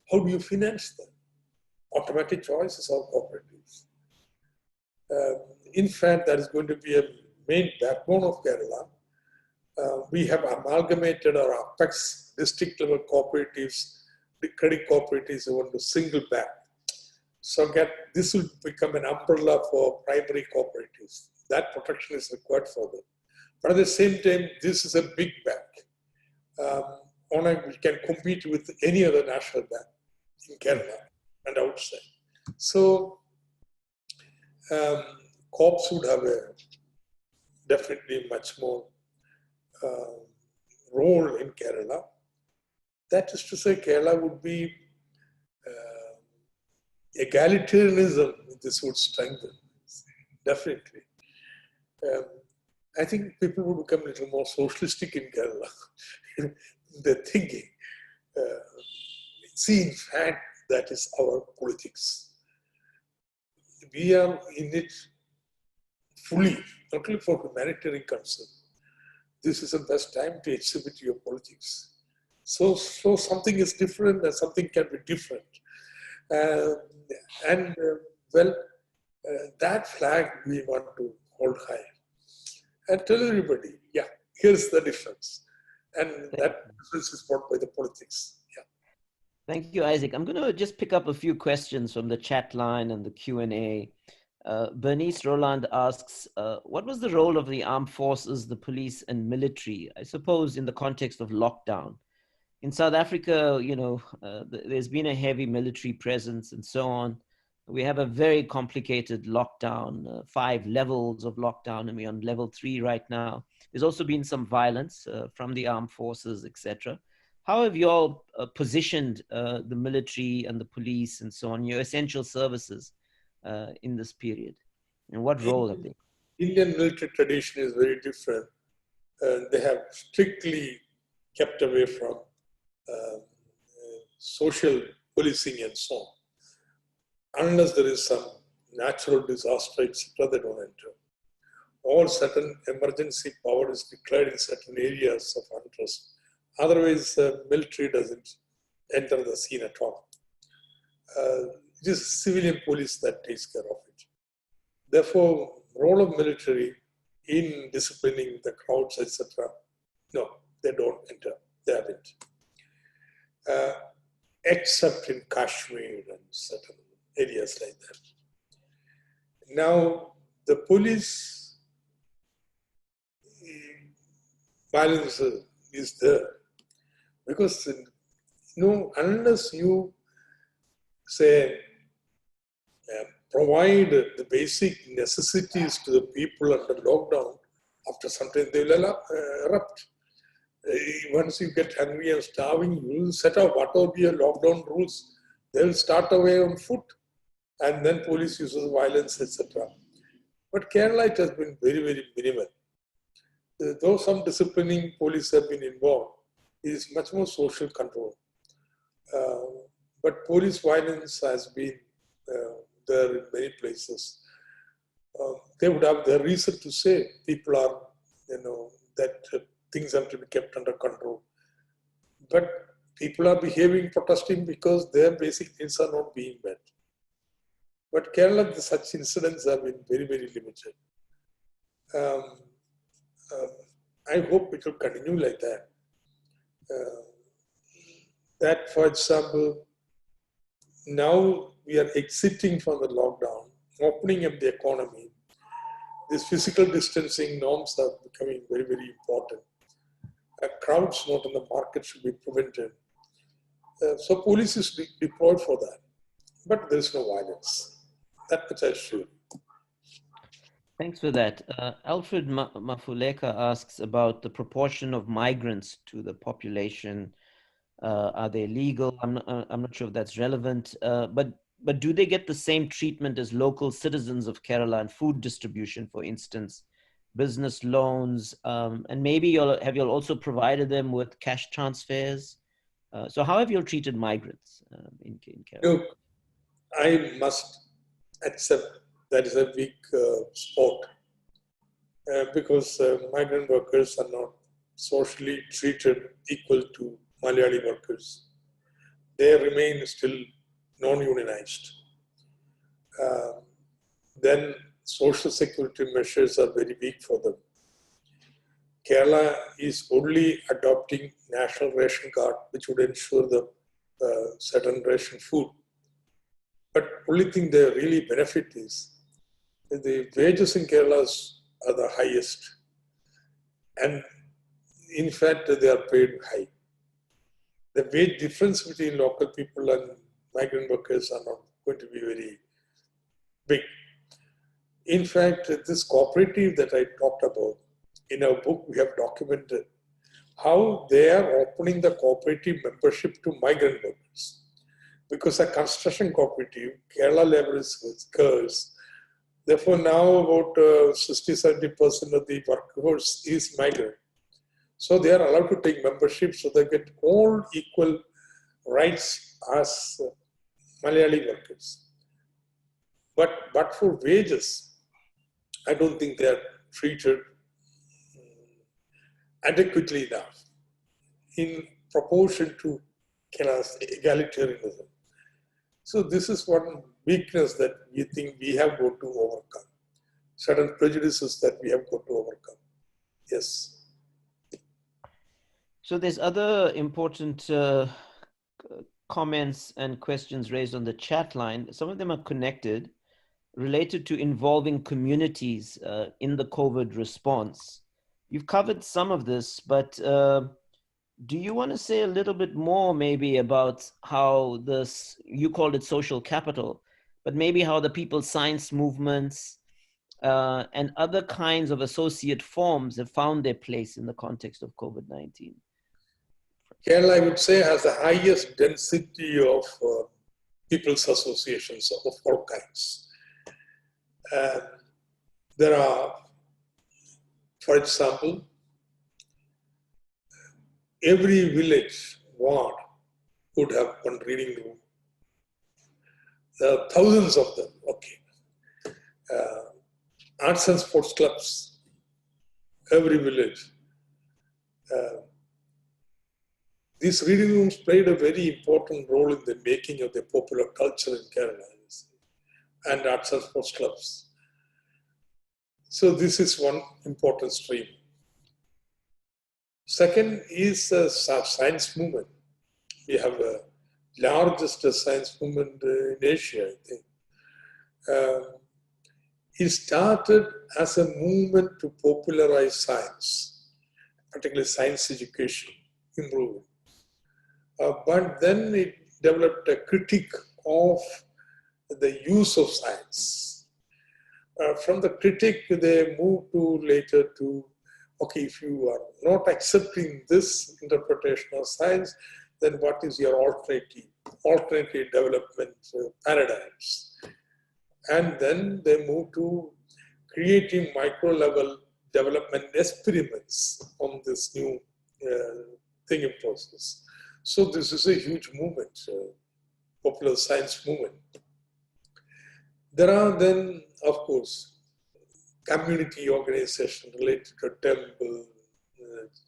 How do you finance them? Automatic choices or cooperatives. In fact, that is going to be a main backbone of Kerala. We have amalgamated our apex district level cooperatives, the credit cooperatives into single bank. So this will become an umbrella for primary cooperatives. That protection is required for them. But at the same time, this is a big bank. We can compete with any other national bank in Kerala and outside. So co-ops would have a definitely much more role in Kerala. That is to say, Kerala would be egalitarianism. This would strengthen, definitely. I think people would become a little more socialistic in Kerala. They're thinking. See, in fact, that is our politics. We are in it fully, not only for humanitarian concern. This is the best time to exhibit your politics. So something is different and something can be different. That flag we want to hold high and tell everybody, yeah, here's the difference. And that difference is brought by the politics. Yeah. Thank you, Isaac. I'm going to just pick up a few questions from the chat line and the Q&A. Bernice Roland asks, what was the role of the armed forces, the police and military, I suppose in the context of lockdown? In South Africa, there's been a heavy military presence and so on. We have a very complicated lockdown, 5 levels of lockdown, and we're on level 3 right now. There's also been some violence from the armed forces, etc. How have you all positioned the military and the police and so on, your essential services in this period? And what role have they? Indian military tradition is very different. They have strictly kept away from social policing and so on. Unless there is some natural disaster, etc., they don't enter. Or certain emergency power is declared in certain areas of interest. Otherwise, military doesn't enter the scene at all. It is civilian police that takes care of it. Therefore, role of military in disciplining the crowds, etc. No, they don't enter. They haven't. Except in Kashmir and certain areas like that. Now, the police violence is there because unless you say provide the basic necessities to the people under lockdown, after some time they will erupt. Once you get hungry and starving, you will set up whatever be your lockdown rules. They will start away on foot, and then police uses violence, etc. But Kerala, it has been very, very minimal. Though some disciplining police have been involved, it is much more social control. But police violence has been there in many places. They would have their reason to say people are, that things have to be kept under control. But people are behaving, protesting because their basic needs are not being met. But Kerala, such incidents have been very, very limited. I hope it will continue like that. That, for example, now we are exiting from the lockdown, opening up the economy. These physical distancing norms are becoming very, very important. Crowds not in the market should be prevented. So police is deployed for that. But there is no violence. That much I assure. Thanks for that. Alfred Mafuleka asks about the proportion of migrants to the population. Are they legal? I'm not sure if that's relevant. But do they get the same treatment as local citizens of Kerala in food distribution, for instance, business loans, and maybe have you also provided them with cash transfers? So how have you treated migrants in Kerala? Look, I must accept that is a weak spot because migrant workers are not socially treated equal to Malayali workers. They remain still non-unionized. Then social security measures are very weak for them. Kerala is only adopting national ration card, which would ensure the certain ration food. But only thing they really benefit is the wages in Kerala are the highest. And in fact, they are paid high. The wage difference between local people and migrant workers are not going to be very big. In fact, this cooperative that I talked about, in our book, we have documented how they are opening the cooperative membership to migrant workers. Because a construction cooperative, Kerala level is scarce. Therefore, now about 60-70% of the workforce is migrant. So they are allowed to take membership, so they get all equal rights as Malayali workers. But for wages, I don't think they are treated adequately enough in proportion to Kerala's egalitarianism. So this is one weakness that we think we have got to overcome. Certain prejudices that we have got to overcome. Yes. So there's other important comments and questions raised on the chat line. Some of them are connected, related to involving communities in the COVID response. You've covered some of this, but do you want to say a little bit more maybe about how this, you called it social capital, but maybe how the people's science movements and other kinds of associate forms have found their place in the context of COVID-19? Kerala, I would say, has the highest density of people's associations of all kinds. There are, for example, every village ward would have one reading room. There are thousands of them, okay. Arts and sports clubs, every village. These reading rooms played a very important role in the making of the popular culture in Kerala and arts and sports clubs. So this is one important stream. Second is science movement. We have the largest science movement in Asia, I think. It started as a movement to popularize science, particularly science education, improve it. But then it developed a critique of the use of science. From the critique, they moved to later to, okay, if you are not accepting this interpretation of science, then what is your alternative development paradigms? And then they moved to creating micro-level development experiments on this new thinking process. So this is a huge movement, popular science movement. There are then, of course, community organizations related to temple,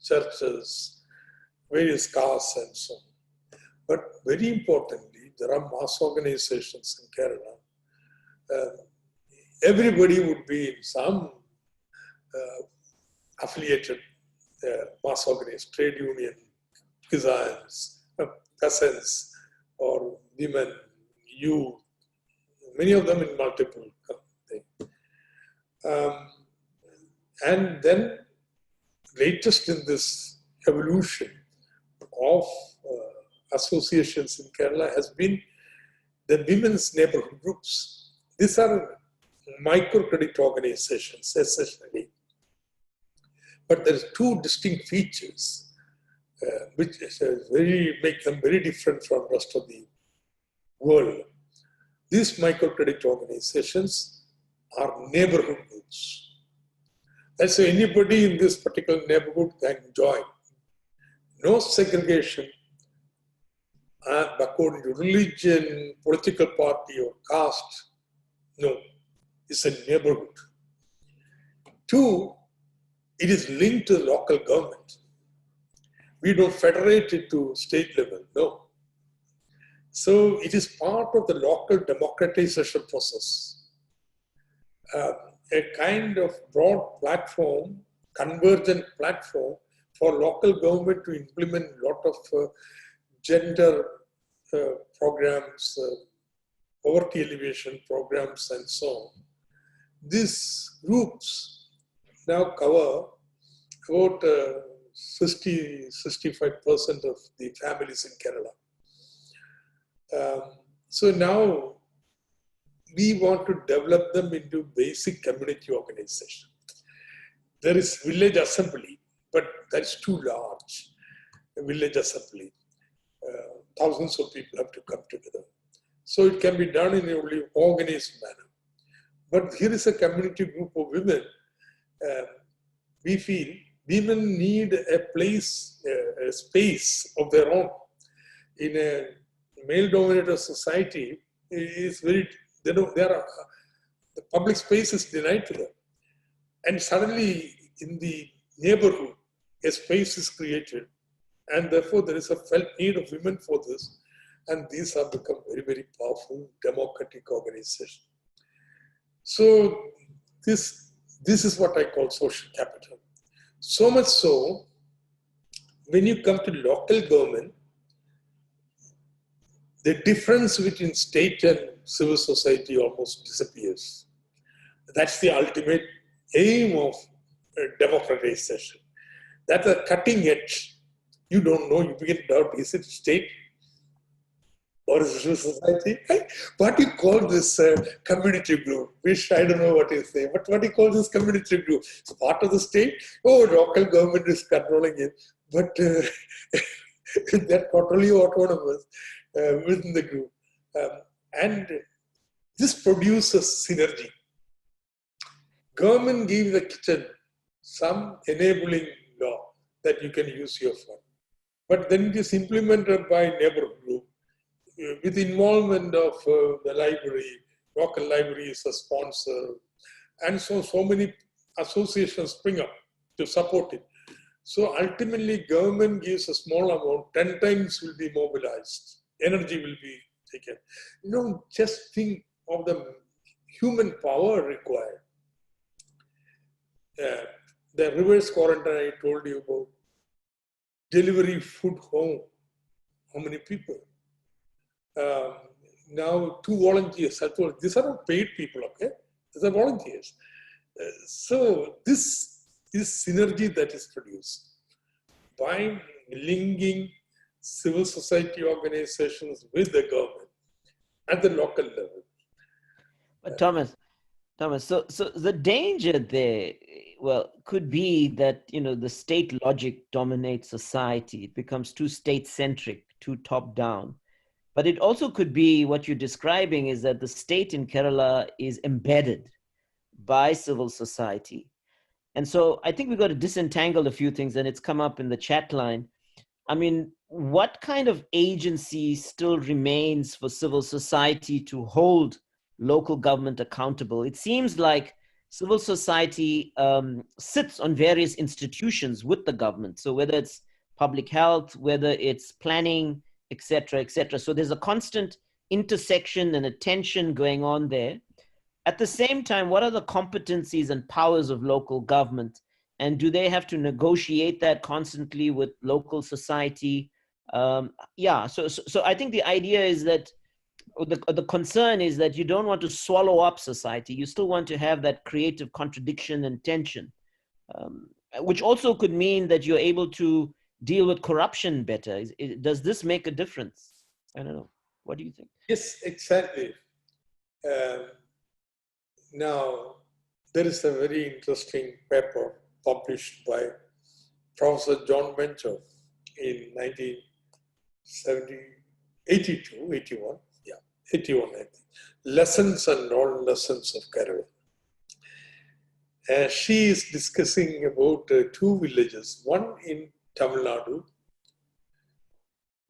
churches, various castes and so on. But very importantly, there are mass organizations in Kerala. Everybody would be in some affiliated mass organization, trade union, kisans, peasants, or women, youth, many of them in multiple things. And then latest in this evolution of associations in Kerala has been the women's neighborhood groups. These are microcredit organizations, essentially. But there are two distinct features which make them very different from the rest of the world. These microcredit organizations are neighborhood groups. That's why anybody in this particular neighborhood can join. No segregation according to religion, political party, or caste. No, it's a neighborhood. Two, it is linked to the local government. We don't federate it to state level, no. So it is part of the local democratization process. A kind of broad platform, convergent platform for local government to implement a lot of gender programs, poverty alleviation programs, and so on. These groups now cover about 65% of the families in Kerala. So now we want to develop them into basic community organization. There is village assembly, but that's too large. A village assembly, thousands of people have to come together. So it can be done in a really organized manner. But here is a community group of women. We feel women need a place, a space of their own. In a male-dominated society, is very the public space is denied to them, and suddenly in the neighborhood, a space is created, and therefore there is a felt need of women for this, and these have become very, very powerful democratic organizations. So this is what I call social capital. So much so, when you come to local government, the difference between state and civil society almost disappears. That's the ultimate aim of democratization. That's a cutting edge. You don't know, you begin to doubt, is it state or is it civil society? What do you call this community group? Which I don't know what you say, but what do you call this community group? It's part of the state. Oh, local government is controlling it, but they're totally autonomous within the group. And this produces synergy. Government gives the kitchen some enabling law that you can use your fund. But then it is implemented by neighborhood group with involvement of the library. Local library is a sponsor. And so many associations spring up to support it. So ultimately, government gives a small amount, 10 times will be mobilized. Energy will be taken. You know, just think of the human power required. the reverse quarantine I told you about, delivery food home, how many people? Now 2 volunteers, I told, these are not paid people, okay? These are volunteers. So this is synergy that is produced by linking civil society organizations with the government at the local level. But Thomas, so the danger there, well, could be that, you know, the state logic dominates society. It becomes too state-centric, too top-down. But it also could be what you're describing is that the state in Kerala is embedded by civil society. And so I think we've got to disentangle a few things, and it's come up in the chat line. I mean, what kind of agency still remains for civil society to hold local government accountable? It seems like civil society sits on various institutions with the government. So whether it's public health, whether it's planning, et cetera, et cetera. So there's a constant intersection and a tension going on there. At the same time, what are the competencies and powers of local government? And do they have to negotiate that constantly with local society? So I think the idea is that the concern is that you don't want to swallow up society. You still want to have that creative contradiction and tension, which also could mean that you're able to deal with corruption better. Does this make a difference? I don't know. What do you think? Yes, exactly. Now, there is a very interesting paper published by Professor John Mentor in 1982, 81, 81, I think. Lessons and non-lessons of Kerala. She is discussing about 2 villages, one in Tamil Nadu,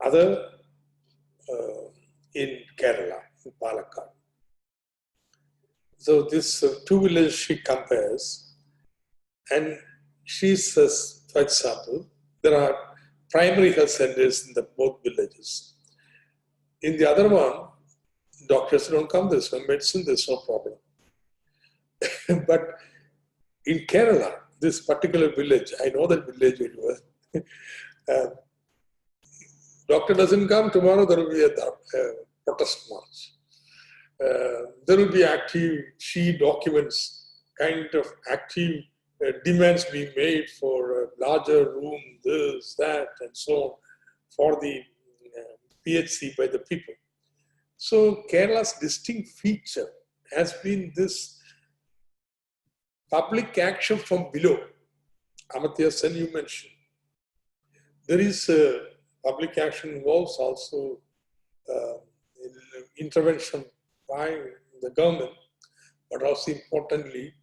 other in Kerala, in Palakkad. So this 2 villages she compares, and she says, for example, there are primary health centers in the both villages. In the other one, doctors don't come, there's no medicine, there's no problem. But in Kerala, this particular village, I know that village very well. Doctor doesn't come, tomorrow there will be a protest march. There will be active, she documents kind of active demands being made for a larger room, this, that, and so on, for the PHC by the people. So Kerala's distinct feature has been this public action from below. Amartya Sen, you mentioned. There is public action involves also intervention by the government, but also importantly,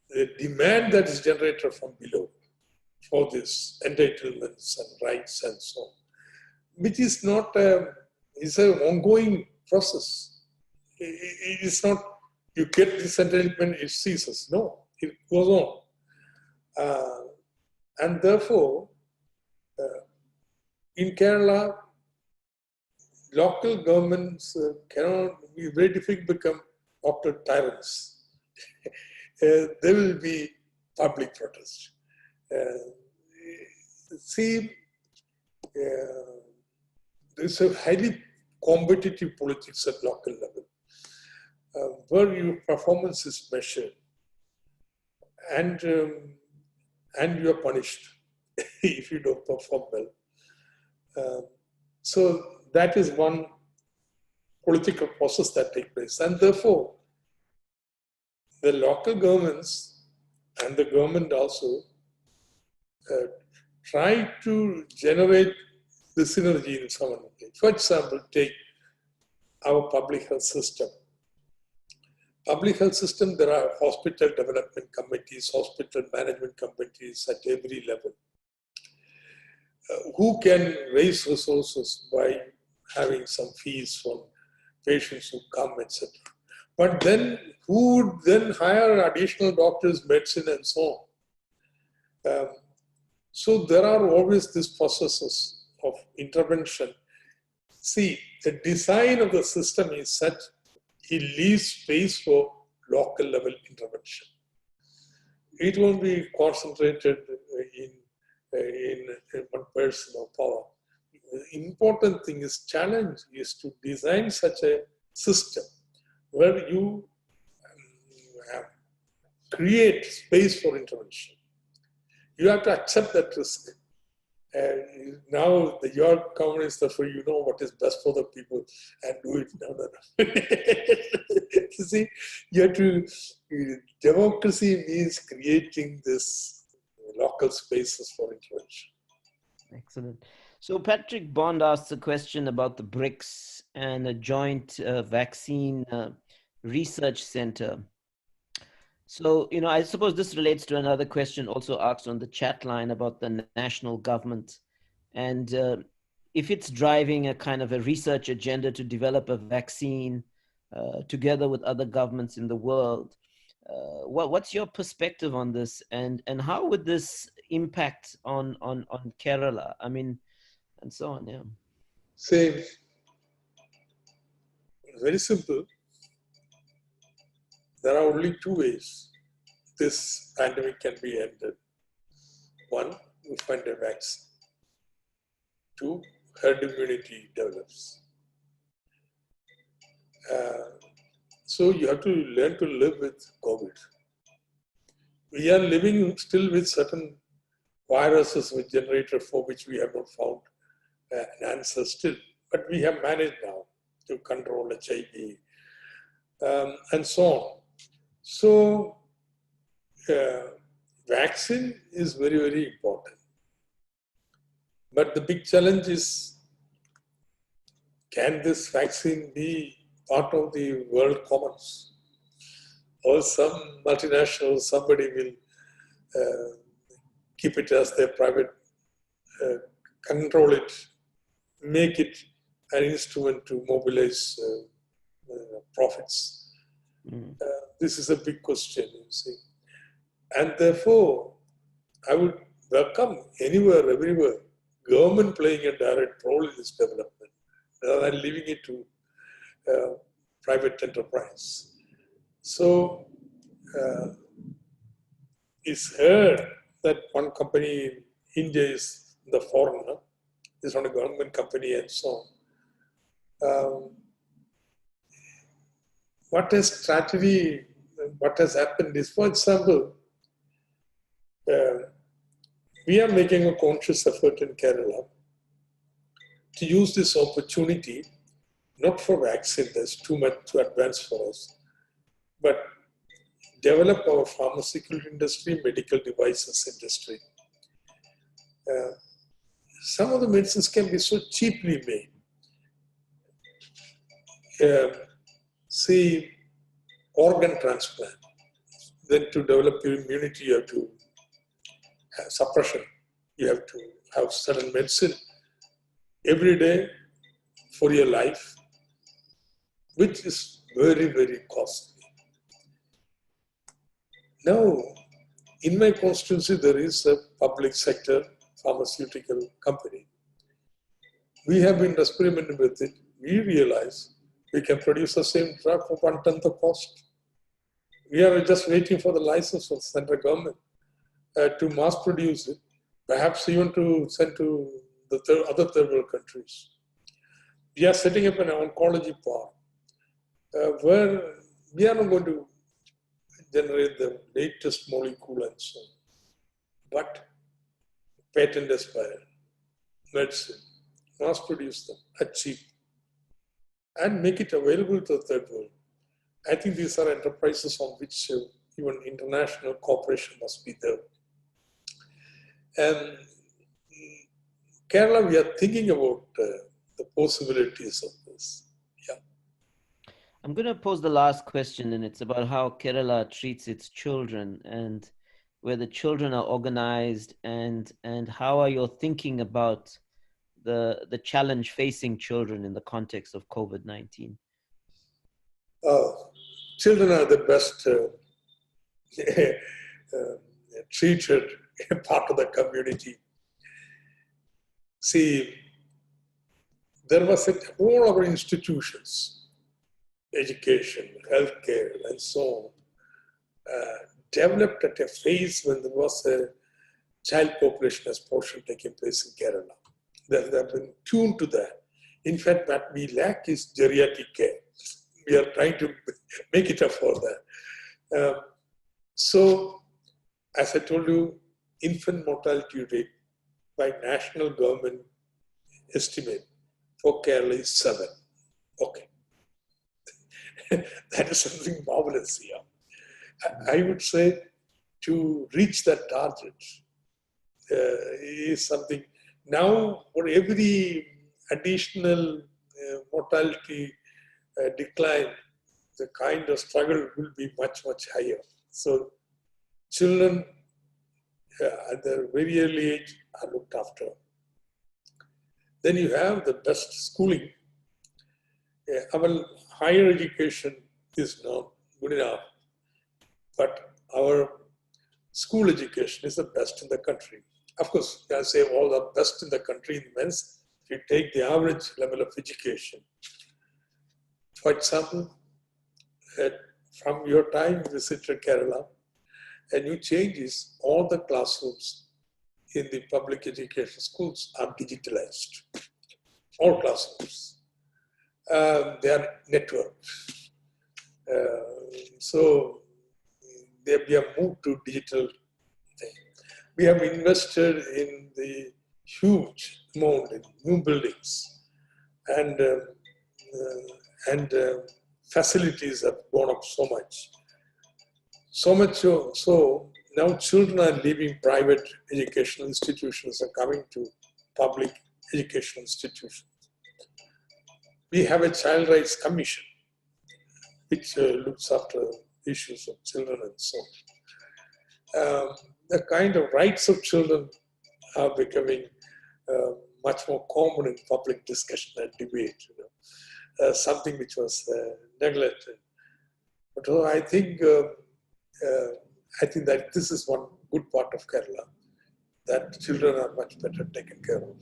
the demand that is generated from below for this entitlements and rights and so on, which is not is an ongoing process. It's not you get this entitlement, it ceases. No, it goes on. And therefore, in Kerala, local governments cannot be very difficult to become after tyrants. There will be public protest. There's a highly competitive politics at local level, where your performance is measured, and you are punished if you don't perform well. So that is one political process that takes place, and therefore the local governments and the government also try to generate the synergy in some way. For example, take our public health system. Public health system, there are hospital development committees, hospital management committees at every level. Who can raise resources by having some fees from patients who come, etc. But then who would then hire additional doctors, medicine, and so on? So there are always these processes of intervention. See, the design of the system is such it leaves space for local level intervention. it won't be concentrated in, in one person or power. The important thing is challenge is to design such a system where you create space for intervention. You have to accept that risk. And now your company is therefore you know what is best for the people and do it. No, no, no. You see, you have to, democracy means creating this local spaces for intervention. Excellent. So Patrick Bond asked a question about the BRICS and a joint vaccine research center. So, I suppose this relates to another question also asked on the chat line about the national government and if it's driving a kind of a research agenda to develop a vaccine together with other governments in the world. What's your perspective on this, and how would this impact on Kerala? I mean, and so on. Yeah. Same. Very simple. There are only two ways this pandemic can be ended. One, we find a vaccine. Two, herd immunity develops. So you have to learn to live with COVID. We are living still with certain viruses which generated for which we have not found an answer still, but we have managed now to control HIV and so on. So vaccine is very, very important. But the big challenge is, can this vaccine be part of the world commons? Or some multinational, somebody will keep it as their private, control it, make it an instrument to mobilize profits. This is a big question, you see. And therefore, I would welcome anywhere, everywhere, government playing a direct role in this development, rather than leaving it to private enterprise. So, it's heard that one company in India is the foreigner, it's not a government company and so on. What has happened is, for example, we are making a conscious effort in Kerala to use this opportunity, not for vaccine, there's too much too advanced for us, but develop our pharmaceutical industry, medical devices industry. Some of the medicines can be so cheaply made. See, organ transplant. Then to develop your immunity, you have to have suppression. You have to have certain medicine every day for your life, which is very, very costly. Now, in my constituency, there is a public sector pharmaceutical company. We have been experimenting with it. We realize we can produce the same drug for 1/10 the cost. We are just waiting for the license from the central government to mass produce it, perhaps even to send to the other third world countries. We are setting up an oncology park where we are not going to generate the latest molecule and so on, but patent expired medicine, mass produce them at cheap, and make it available to the third world. I think these are enterprises on which even international cooperation must be there. And Kerala, we are thinking about the possibilities of this. Yeah. I'm going to pose the last question, and it's about how Kerala treats its children and where the children are organized, and how are you thinking about the challenge facing children in the context of COVID-19? Children are the best treated part of the community. See, there was all our institutions, education, healthcare, and so on, developed at a phase when there was a child population explosion taking place in Kerala. They have been tuned to that. In fact, what we lack is geriatric care. We are trying to make it up for that. So, as I told you, infant mortality rate by national government estimate for Kerala is 7. Okay. That is something marvelous here. I would say to reach that target is something. Now, for every additional mortality decline, the kind of struggle will be much, much higher. So, children at their very early age are looked after. Then you have the best schooling. Our higher education is not good enough, but our school education is the best in the country. Of course, I say all the best in the country in the sense, if you take the average level of education. For example, from your time you visited Kerala, a new change is all the classrooms in the public education schools are digitalized. All classrooms. They are networked. So we have moved to digital thing. We have invested in the huge amount in new buildings, and facilities have gone up so much. So much so now children are leaving private educational institutions and coming to public educational institutions. We have a Child Rights Commission, which looks after issues of children and so on. The kind of rights of children are becoming much more common in public discussion and debate, something which was neglected. But I think that this is one good part of Kerala, that children are much better taken care of.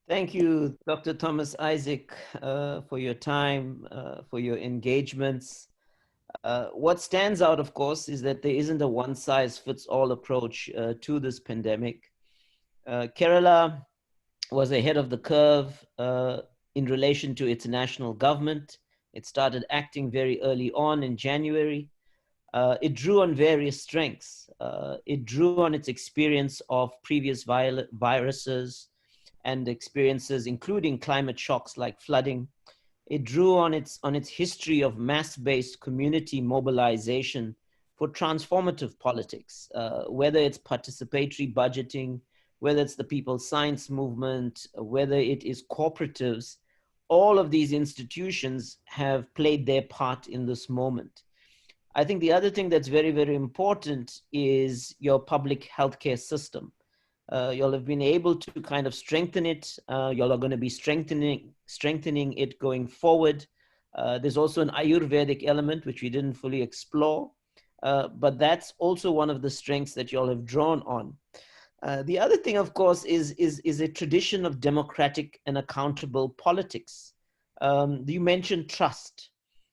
Thank you, Dr. Thomas Isaac, for your time, for your engagements. What stands out, of course, is that there isn't a one-size-fits-all approach to this pandemic. Kerala was ahead of the curve in relation to its national government. It started acting very early on in January. It drew on various strengths. It drew on its experience of previous viruses and experiences, including climate shocks like flooding. It drew on its history of mass-based community mobilization for transformative politics, whether it's participatory budgeting, whether it's the people's science movement, whether it is cooperatives. All of these institutions have played their part in this moment. I think the other thing that's very, very important is your public healthcare system. Y'all have been able to kind of strengthen it. Y'all are going to be strengthening it going forward. There's also an Ayurvedic element, which we didn't fully explore. But that's also one of the strengths that y'all have drawn on. The other thing, of course, is a tradition of democratic and accountable politics. You mentioned trust.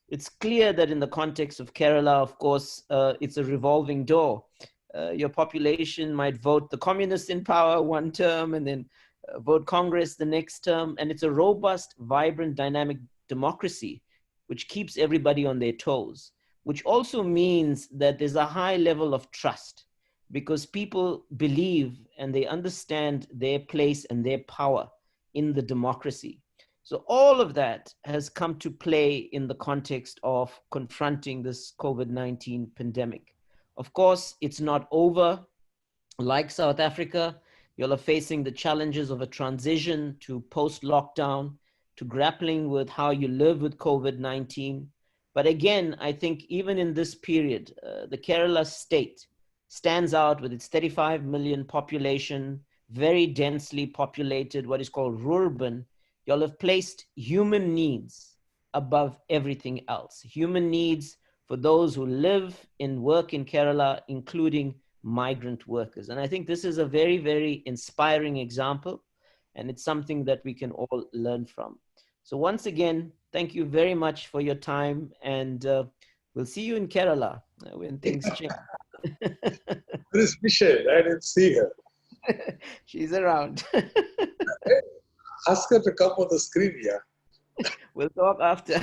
It's clear that in the context of Kerala, of course, it's a revolving door. Your population might vote the communists in power one term and then vote Congress the next term. And it's a robust, vibrant, dynamic democracy, which keeps everybody on their toes, which also means that there's a high level of trust because people believe and they understand their place and their power in the democracy. So all of that has come to play in the context of confronting this COVID-19 pandemic. Of course, it's not over. Like South Africa, you're facing the challenges of a transition to post-lockdown, to grappling with how you live with COVID-19. But again, I think even in this period, the Kerala state stands out with its 35 million population, very densely populated, what is called rural. Y'all have placed human needs above everything else. Human needs for those who live and work in Kerala, including migrant workers. And I think this is a very, very inspiring example, and it's something that we can all learn from. So once again, thank you very much for your time, and we'll see you in Kerala when things change. Where is Michelle? I didn't see her. She's around. Ask her to come on the screen, yeah. We'll talk after.